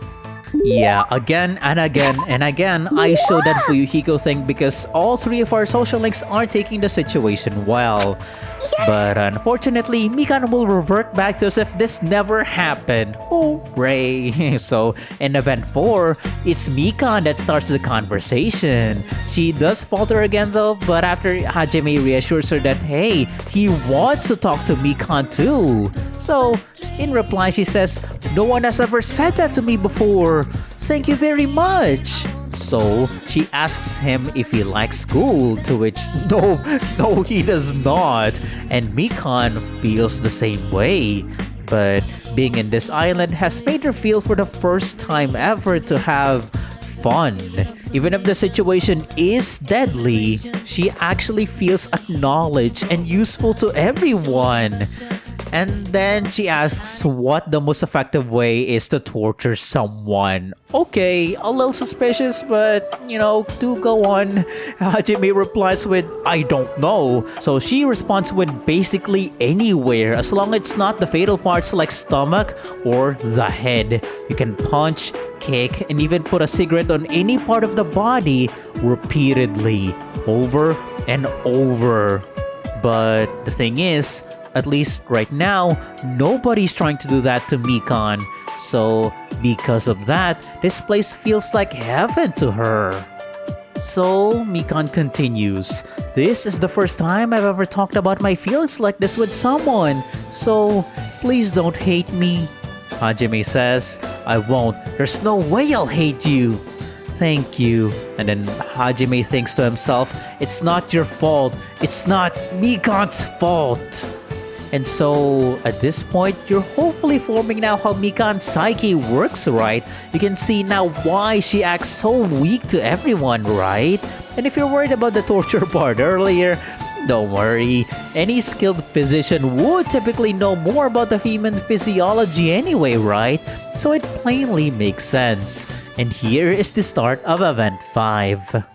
Yeah, again and again and again, I showed that Fuyuhiko thing because all three of our social links are taking the situation well. Yes. But unfortunately, Mikan will revert back to us if this never happened. Hooray! So, in event 4, it's Mikan that starts the conversation. She does falter again though, but after Hajime reassures her that, hey, he wants to talk to Mikan too. So, in reply, she says, no one has ever said that to me before. Thank you very much. So she asks him if he likes school, to which no, he does not. And Mikan feels the same way. But being in this island has made her feel for the first time ever to have fun. Even if the situation is deadly, she actually feels acknowledged and useful to everyone. And then she asks what the most effective way is to torture someone. Okay, a little suspicious, but you know, do go on. Hajime replies with, I don't know. So she responds with basically anywhere, as long as it's not the fatal parts like stomach or the head. You can punch, kick, and even put a cigarette on any part of the body repeatedly, over and over. But the thing is, at least right now, nobody's trying to do that to Mikan. So, because of that, this place feels like heaven to her. So, Mikan continues. This is the first time I've ever talked about my feelings like this with someone. So, please don't hate me. Hajime says, I won't. There's no way I'll hate you. Thank you. And then Hajime thinks to himself, it's not your fault. It's not Mikan's fault. And so, at this point, you're hopefully forming now how Mikan's psyche works, right? You can see now why she acts so weak to everyone, right? And if you're worried about the torture part earlier, don't worry. Any skilled physician would typically know more about the human physiology anyway, right? So it plainly makes sense. And here is the start of Event 5.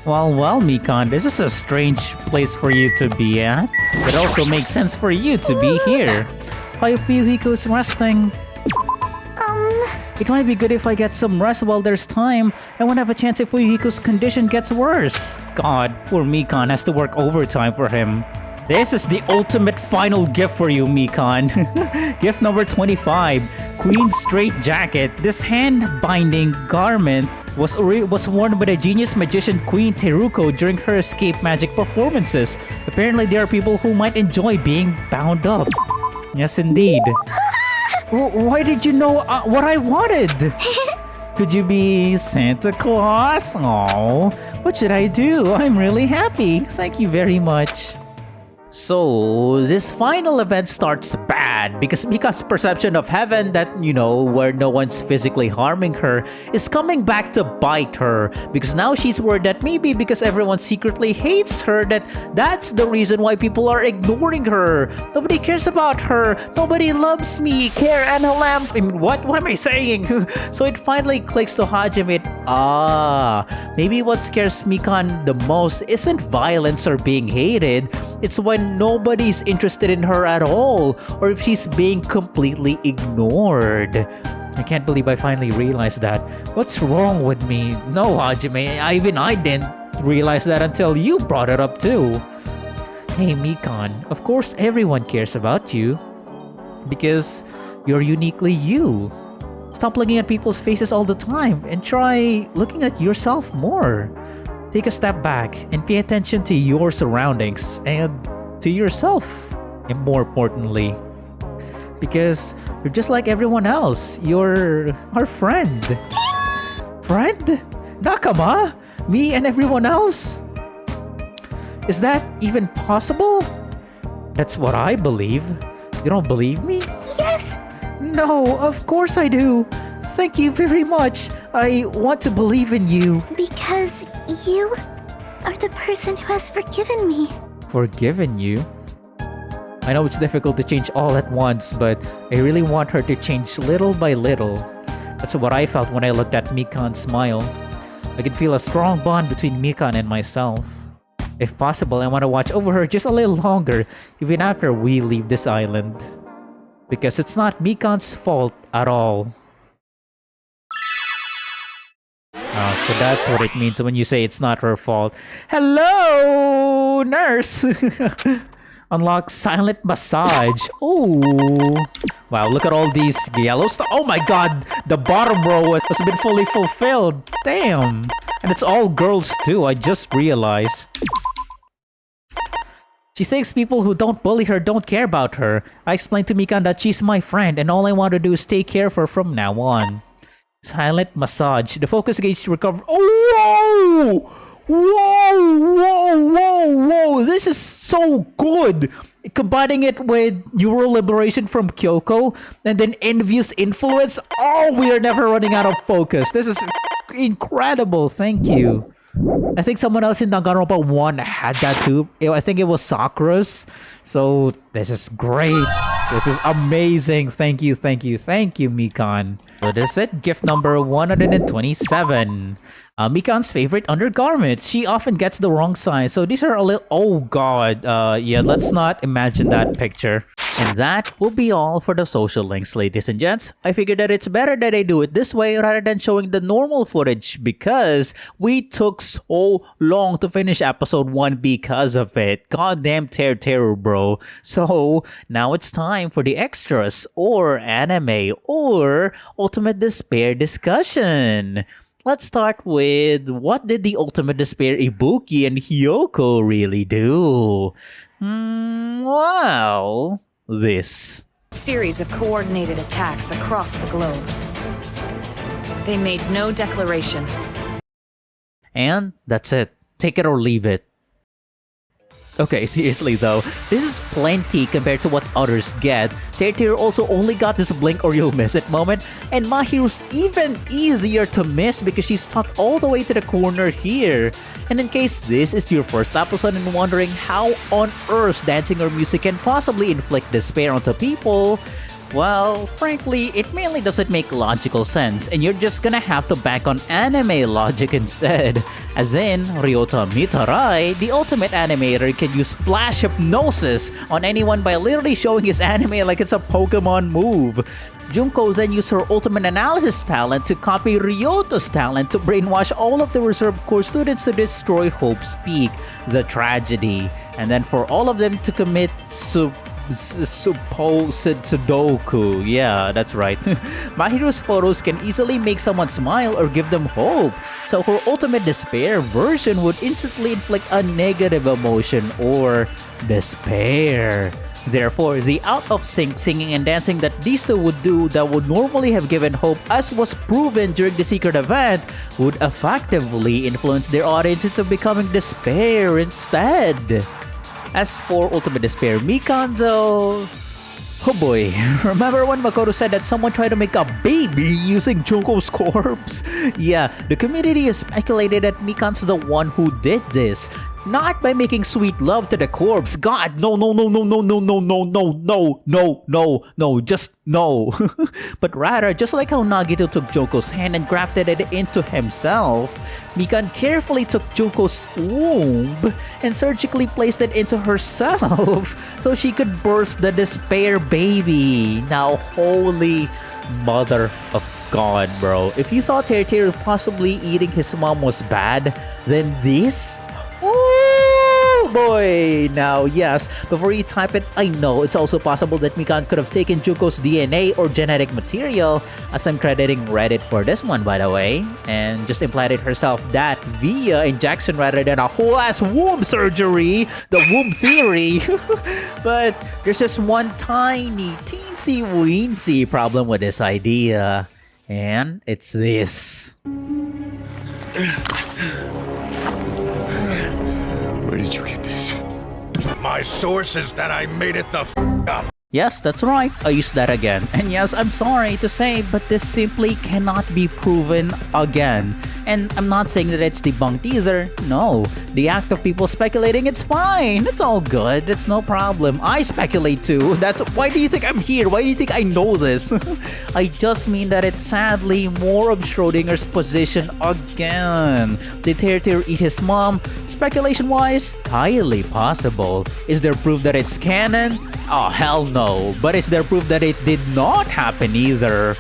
Well, Mikan, this is a strange place for you to be at. It also makes sense for you to be here. While Fuyuhiko's resting. It might be good if I get some rest while there's time. I won't have a chance if Fuyuhiko's condition gets worse. God, poor Mikan has to work overtime for him. This is the ultimate final gift for you, Mikan. Gift number 25. Queen Straight Jacket. This hand-binding garment was worn by the genius magician Queen Teruko during her escape magic performances. Apparently, there are people who might enjoy being bound up. Yes, indeed. Why did you know what I wanted? Could you be Santa Claus? Oh, what should I do? I'm really happy. Thank you very much. So, this final event starts bad because Mika's perception of heaven that, where no one's physically harming her is coming back to bite her because now she's worried that maybe because everyone secretly hates her that's the reason why people are ignoring her. Nobody cares about her. Nobody loves me. Care and a lamp. I mean, what am I saying? So it finally clicks to Hajime. Maybe what scares Mikan the most isn't violence or being hated. It's when nobody's interested in her at all, or if she's being completely ignored. I can't believe I finally realized that. What's wrong with me? No, Hajime, even I didn't realize that until you brought it up too. Hey Mikan, of course everyone cares about you. Because you're uniquely you. Stop looking at people's faces all the time and try looking at yourself more. Take a step back and pay attention to your surroundings and to yourself, and more importantly. Because you're just like everyone else. You're our friend. Friend? Nakama? Me and everyone else? Is that even possible? That's what I believe. You don't believe me? Yes! No, of course I do. Thank you very much. I want to believe in you. Because you are the person who has forgiven me. Forgiven you? I know it's difficult to change all at once, but I really want her to change little by little. That's what I felt when I looked at Mikan's smile. I could feel a strong bond between Mikan and myself. If possible, I want to watch over her just a little longer, even after we leave this island. Because it's not Mikan's fault at all. So that's what it means when you say it's not her fault. Hello, nurse! Unlock silent massage. Oh, wow, look at all these yellow stuff. Oh my god, the bottom row has been fully fulfilled. Damn. And it's all girls too, I just realized. She thinks people who don't bully her don't care about her. I explained to Mikan that she's my friend and all I want to do is take care of her from now on. Silent massage. The focus gauge to recover. Oh, whoa! This is so good. Combining it with neural liberation from Hiyoko and then envious influence. Oh, we are never running out of focus. This is incredible. Thank you. I think someone else in Danganronpa 1 had that too. I think it was Sakura's. So this is great. This is amazing. Thank you, Mikan. So this is it. Gift number 127. Mikan's favorite undergarments. She often gets the wrong size. So these are a little... Oh god. Yeah, let's not imagine that picture. And that will be all for the social links, ladies and gents. I figured that it's better that I do it this way rather than showing the normal footage because we took so long to finish episode 1 because of it. Goddamn terror, bro. So now it's time for the extras or anime or ultimate despair discussion. Let's start with what did the ultimate despair Ibuki and Hiyoko really do? Wow. This Series of coordinated attacks across the globe. They made no declaration. And that's it. Take it or leave it. Okay, seriously though, this is plenty compared to what others get. Tear also only got this blink or you'll miss it moment, and Mahiru's even easier to miss because she's stuck all the way to the corner here. And in case this is your first episode and wondering how on earth dancing or music can possibly inflict despair onto people, well, frankly, it mainly doesn't make logical sense, and you're just gonna have to bank on anime logic instead. As in, Ryota Mitarai, the ultimate animator, can use flash hypnosis on anyone by literally showing his anime like it's a Pokemon move. Junko then used her ultimate analysis talent to copy Ryota's talent to brainwash all of the reserve corps students to destroy Hope's Peak, the tragedy, and then for all of them to commit supposed Sudoku. Yeah, that's right. Mahiru's photos can easily make someone smile or give them hope. So her ultimate despair version would instantly inflict a negative emotion or despair. Therefore, the out-of-sync singing and dancing that these two would do that would normally have given hope, as was proven during the secret event, would effectively influence their audience into becoming despair instead. As for Ultimate Despair Mikan though... Oh boy, remember when Makoto said that someone tried to make a baby using Junko's corpse? Yeah, the community has speculated that Mikan's the one who did this. Not by making sweet love to the corpse. God, no, just no. But rather, just like how Nagito took Junko's hand and grafted it into himself, Mikan carefully took Junko's womb and surgically placed it into herself so she could burst the despair baby. Now, holy mother of God, bro. If you thought Teru possibly eating his mom was bad, then this... Oh boy! Now, yes, before you type it, I know it's also possible that Mikan could have taken Junko's DNA or genetic material, as I'm crediting Reddit for this one, by the way, and just implanted herself that via injection rather than a whole-ass womb surgery, the womb theory. But there's just one tiny, teensy-weensy problem with this idea, and it's this. Where did you get this? My source is that I made it the up. Yes, that's right. I used that again. And yes, I'm sorry to say, but this simply cannot be proven again. And I'm not saying that it's debunked either. No, the act of people speculating, it's fine. It's all good. It's no problem. I speculate too. That's why do you think I'm here? Why do you think I know this? I just mean that it's sadly more of Schrodinger's position again. Did Teru eat his mom? Speculation-wise, highly possible. Is there proof that it's canon? Oh, hell no. But is there proof that it did not happen either?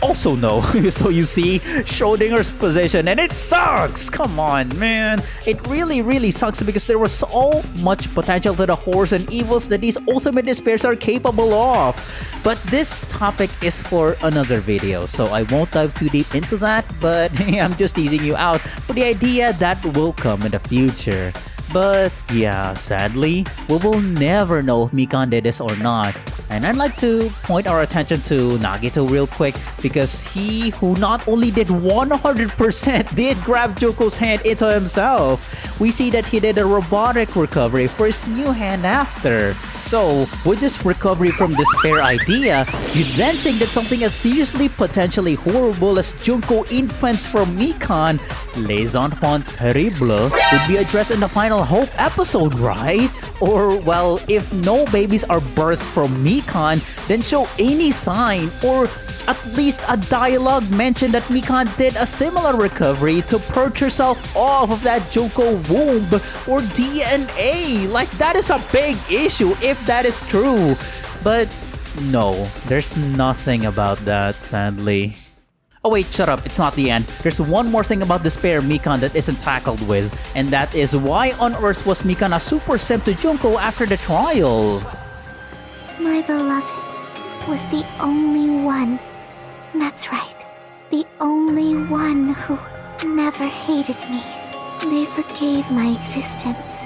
Also no. So you see, Schrodinger's position, and it sucks! Come on, man. It really sucks because there was so much potential to the horrors and evils that these ultimate despairs are capable of. But this topic is for another video, so I won't dive too deep into that, but I'm just teasing you out for the idea that will come in the future. But yeah, sadly, we will never know if Mikan did this or not. And I'd like to point our attention to Nagito real quick because he who not only did 100% did grab Junko's hand into himself. We see that he did a robotic recovery for his new hand after. So, with this recovery from despair idea, you'd then think that something as seriously potentially horrible as Junko infants from Mikan, Les Enfants Terribles, would be addressed in the Final Hope episode, right? Or, well, if no babies are birthed from Mikan, then show any sign or at least a dialogue mentioned that Mikan did a similar recovery to purge herself off of that Junko womb or DNA. Like, that is a big issue if that is true. But no, there's nothing about that, sadly. Oh wait, shut up, it's not the end. There's one more thing about Despair Mikan that isn't tackled with, and that is why on earth was Mikan a super simp to Junko after the trial? My beloved was the only one. That's right. The only one who never hated me. They forgave my existence.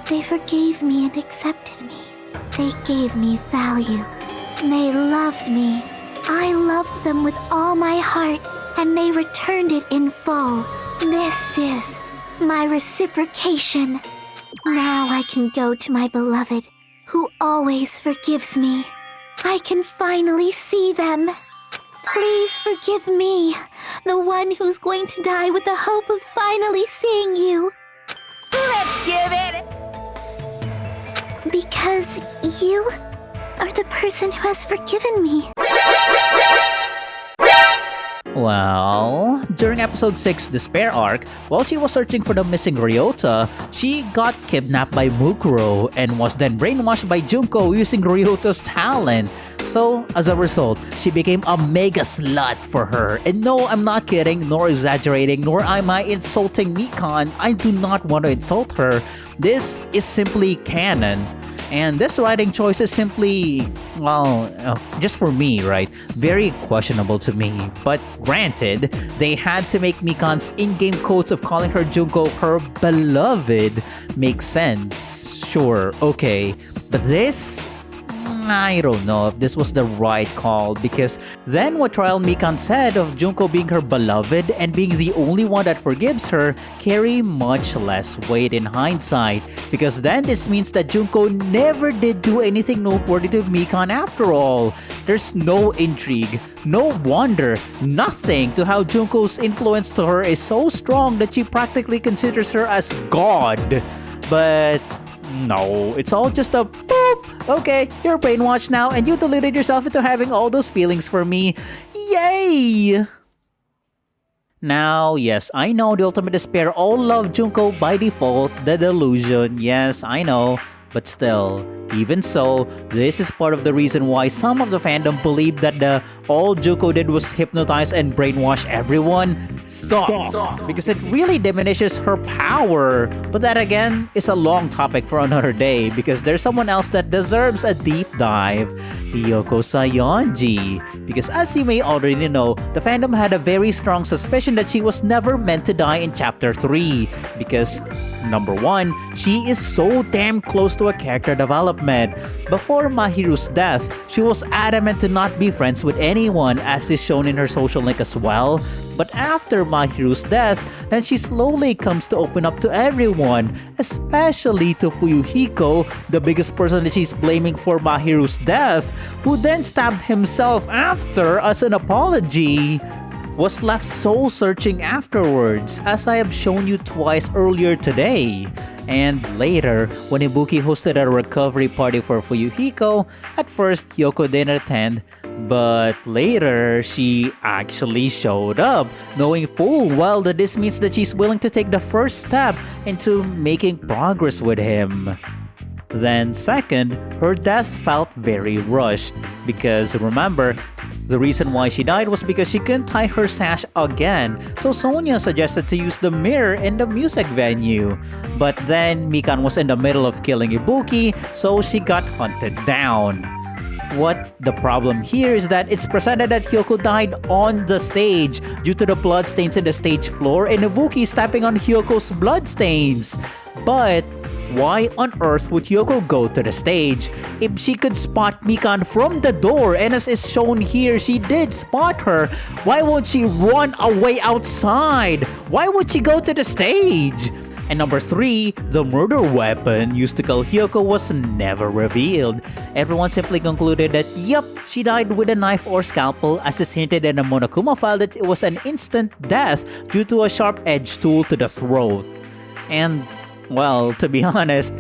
They forgave me and accepted me. They gave me value. They loved me. I loved them with all my heart, and they returned it in full. This is my reciprocation. Now I can go to my beloved, who always forgives me. I can finally see them. Please forgive me, the one who's going to die with the hope of finally seeing you. Let's give it! Because you are the person who has forgiven me. Well, during episode 6, Despair Arc, while she was searching for the missing Ryota, she got kidnapped by Mukuro and was then brainwashed by Junko using Ryota's talent. So, as a result, she became a mega slut for her. And no, I'm not kidding, nor exaggerating, nor am I insulting Mikan. I do not want to insult her. This is simply canon. And this writing choice is simply, well, just for me, right? Very questionable to me. But granted, they had to make Mikan's in-game quotes of calling her Junko her beloved make sense. Sure, okay. But this... I don't know if this was the right call, because then what Trial Mikan said of Junko being her beloved and being the only one that forgives her carry much less weight in hindsight, because then this means that Junko never did do anything noteworthy to Mikan after all. There's no intrigue, no wonder, nothing to how Junko's influence to her is so strong that she practically considers her as God. But no, it's all just a boop. Okay, you're brainwashed now and you deluded yourself into having all those feelings for me. Yay! Now, yes, I know the ultimate despair all love Junko by default, the delusion. Yes, I know. But still, even so, this is part of the reason why some of the fandom believe that all Junko did was hypnotize and brainwash everyone sucks, because it really diminishes her power. But that again is a long topic for another day, because there's someone else that deserves a deep dive, Hiyoko Sayonji. Because as you may already know, the fandom had a very strong suspicion that she was never meant to die in Chapter 3, because number 1, she is so damn close to a character development. Before Mahiru's death, she was adamant to not be friends with anyone, as is shown in her social link as well. But after Mahiru's death, then she slowly comes to open up to everyone, especially to Fuyuhiko, the biggest person that she's blaming for Mahiru's death, who then stabbed himself after as an apology. Was left soul searching afterwards, as I have shown you twice earlier today. And later, when Ibuki hosted a recovery party for Fuyuhiko, at first Hiyoko didn't attend, but later she actually showed up, knowing full well that this means that she's willing to take the first step into making progress with him. Then second, her death felt very rushed, because remember, the reason why she died was because she couldn't tie her sash again, so Sonia suggested to use the mirror in the music venue. But then Mikan was in the middle of killing Ibuki, so she got hunted down. What the problem here is that it's presented that Hiyoko died on the stage due to the bloodstains in the stage floor and Ibuki stepping on Hyoko's bloodstains. But why on earth would Hiyoko go to the stage if she could spot Mikan from the door, and as is shown here, she did spot her? Why won't she run away outside? Why would she go to the stage? And number 3, the murder weapon used to kill Hiyoko was never revealed. Everyone simply concluded that yep, she died with a knife or scalpel, as is hinted in the Monokuma file that it was an instant death due to a sharp-edged tool to the throat. And well, to be honest,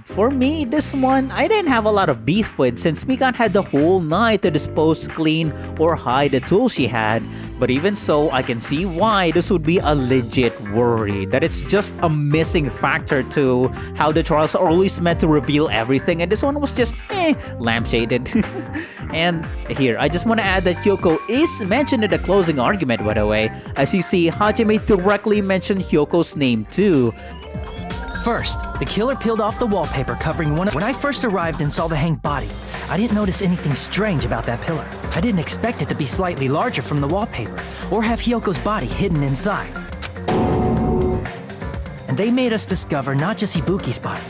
for me, this one, I didn't have a lot of beef with, since Mikan had the whole night to dispose, clean, or hide the tool she had. But even so, I can see why this would be a legit worry, that it's just a missing factor to how the trials are always meant to reveal everything, and this one was just, lampshaded. And here, I just want to add that Hiyoko is mentioned in the closing argument, by the way. As you see, Hajime directly mentioned Hyoko's name too. First, the killer peeled off the wallpaper covering one. When I first arrived and saw the hanged body, I didn't notice anything strange about that pillar. I didn't expect it to be slightly larger from the wallpaper, or have Hyoko's body hidden inside. And they made us discover not just Ibuki's body,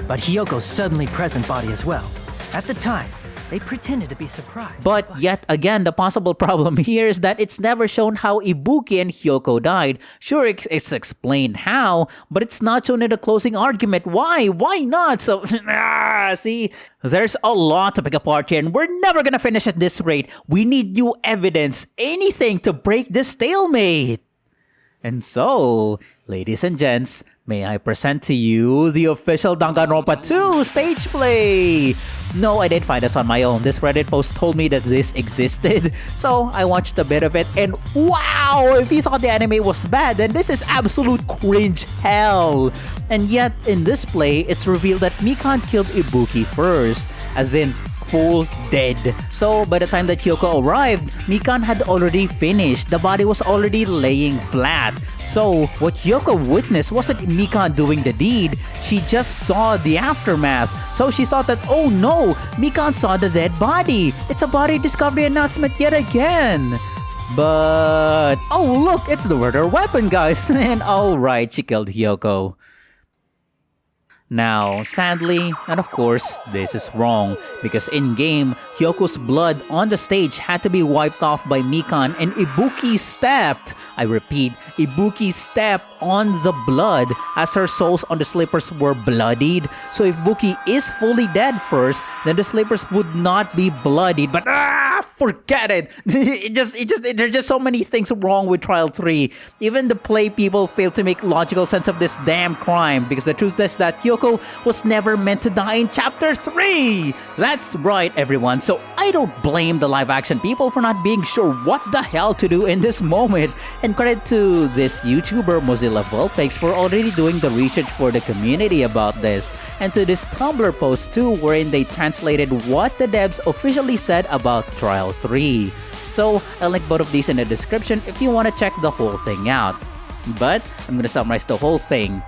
but Hyoko's suddenly present body as well. At the time, they pretended to be surprised. But yet again, the possible problem here is that it's never shown how Ibuki and Hiyoko died. Sure, it's explained how, but it's not shown in the closing argument. Why? Why not? So, see, there's a lot to pick apart here, and we're never gonna finish at this rate. We need new evidence, anything to break this stalemate. And so, ladies and gents, may I present to you the official Danganronpa 2 stage play! No, I didn't find this on my own. This Reddit post told me that this existed, so I watched a bit of it, and wow! If you thought the anime was bad, then this is absolute cringe hell! And yet, in this play, it's revealed that Mikan killed Ibuki first, as in full dead. So by the time that Hiyoko arrived, Mikan had already finished. The body was already laying flat. So what Hiyoko witnessed wasn't Mikan doing the deed, she just saw the aftermath. So she thought that, oh no, Mikan saw the dead body. It's a body discovery announcement yet again. But oh look, it's the murder weapon, guys. And alright, she killed Hiyoko. Now, sadly, and of course, this is wrong because in-game, Hiyoko's blood on the stage had to be wiped off by Mikan and Ibuki stepped, I repeat, Ibuki stepped on the blood as her soles on the slippers were bloodied. So if Ibuki is fully dead first, then the slippers would not be bloodied. But forget it. There's just so many things wrong with Trial 3. Even the play people failed to make logical sense of this damn crime because the truth is that Hiyoko was never meant to die in Chapter 3. That's right, everyone. So I don't blame the live action people for not being sure what the hell to do in this moment. And credit to this YouTuber Mozilla Vulpix for already doing the research for the community about this. And to this Tumblr post too, wherein they translated what the devs officially said about Trial 3. So I'll link both of these in the description if you want to check the whole thing out. But I'm gonna summarize the whole thing.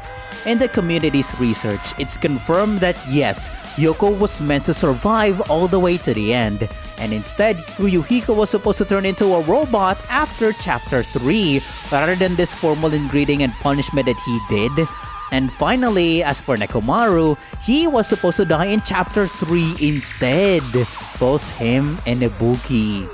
In the community's research, it's confirmed that yes, Hiyoko was meant to survive all the way to the end. And instead, Fuyuhiko was supposed to turn into a robot after Chapter 3, rather than this formal ingredient and punishment that he did. And finally, as for Nekomaru, he was supposed to die in Chapter 3 instead. Both him and Ibuki.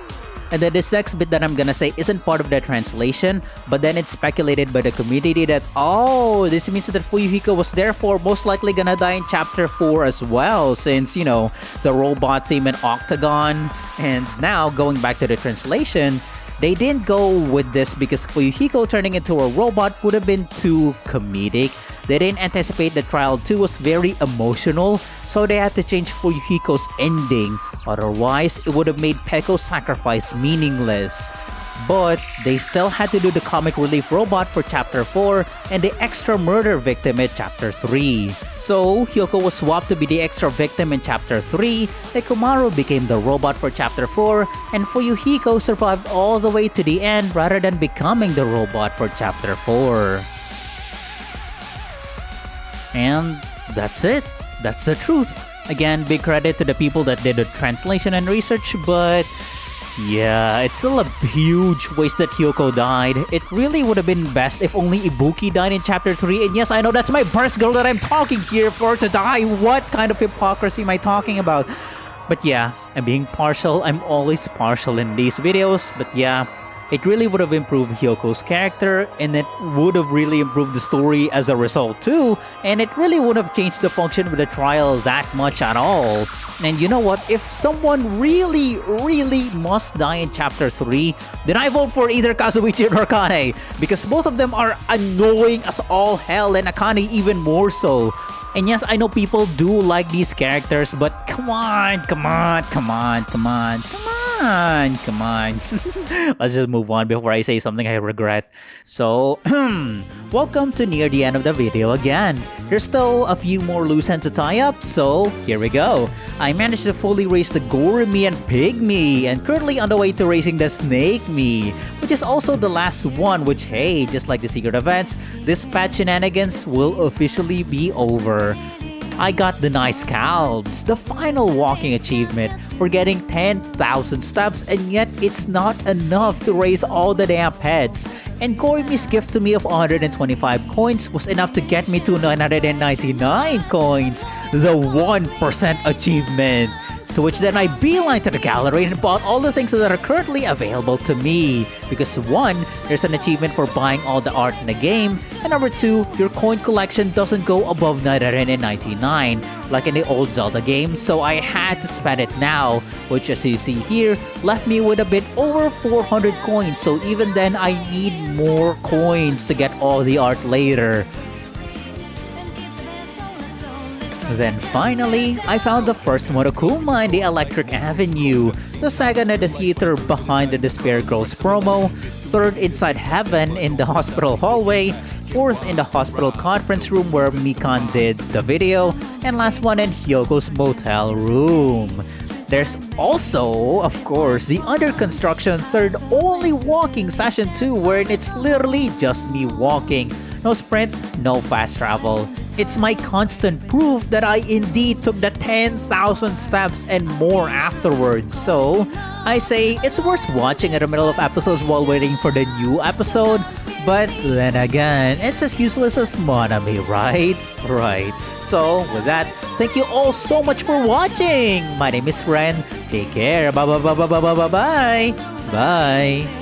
And then this next bit that I'm gonna say isn't part of the translation, but then it's speculated by the community that, oh, this means that Fuyuhiko was therefore most likely gonna die in Chapter 4 as well, since, you know, the robot theme in Octagon. And now, going back to the translation, they didn't go with this because Fuyuhiko turning into a robot would have been too comedic. They didn't anticipate that Trial 2 was very emotional, so they had to change Fuyuhiko's ending. Otherwise, it would have made Peko's sacrifice meaningless. But they still had to do the comic relief robot for Chapter 4 and the extra murder victim in Chapter 3. So, Hiyoko was swapped to be the extra victim in Chapter 3, Nekomaru became the robot for Chapter 4, and Fuyuhiko survived all the way to the end rather than becoming the robot for Chapter 4. And that's it. That's the truth. Again, big credit to the people that did the translation and research, but yeah, it's still a huge waste that Hiyoko died. It really would have been best if only Ibuki died in Chapter 3. And yes, I know that's my birth girl that I'm talking here for to die. What kind of hypocrisy am I talking about? But yeah, I'm being partial. I'm always partial in these videos. But yeah, it really would have improved Hiyoko's character, and it would have really improved the story as a result too, and it really would have changed the function of the trial that much at all. And you know what? If someone really must die in Chapter 3, then I vote for either Kazuichi or Akane, because both of them are annoying as all hell, and Akane even more so. And yes, I know people do like these characters, but come on. Let's just move on before I say something I regret. So, welcome to near the end of the video again. There's still a few more loose ends to tie up, so here we go. I managed to fully raise the Goremi and Pygmy, and currently on the way to raising the Snake Me, which is also the last one, which hey, just like the secret events, this patch shenanigans will officially be over. I got the nice calves, the final walking achievement for getting 10,000 steps, and yet it's not enough to raise all the damn pets. And Goremi's gift to me of 125 coins was enough to get me to 999 coins, the 1% achievement. To which then I beeline to the gallery and bought all the things that are currently available to me. Because 1, there's an achievement for buying all the art in the game, and number 2, your coin collection doesn't go above 999 like in the old Zelda games, so I had to spend it now, which as you see here, left me with a bit over 400 coins, so even then I need more coins to get all the art later. Then finally, I found the first Monokuma in the Electric Avenue, the second at the theater behind the Despair Girls promo, third inside Heaven in the hospital hallway, fourth in the hospital conference room where Mikan did the video, and last one in Hyoko's motel room. There's also, of course, the under construction third only walking session 2 wherein it's literally just me walking. No sprint, no fast travel. It's my constant proof that I indeed took the 10,000 steps and more afterwards. So, I say it's worth watching in the middle of episodes while waiting for the new episode. But then again, it's as useless as Monami, right? Right. So, with that, thank you all so much for watching. My name is Ren. Take care. Bye. Bye.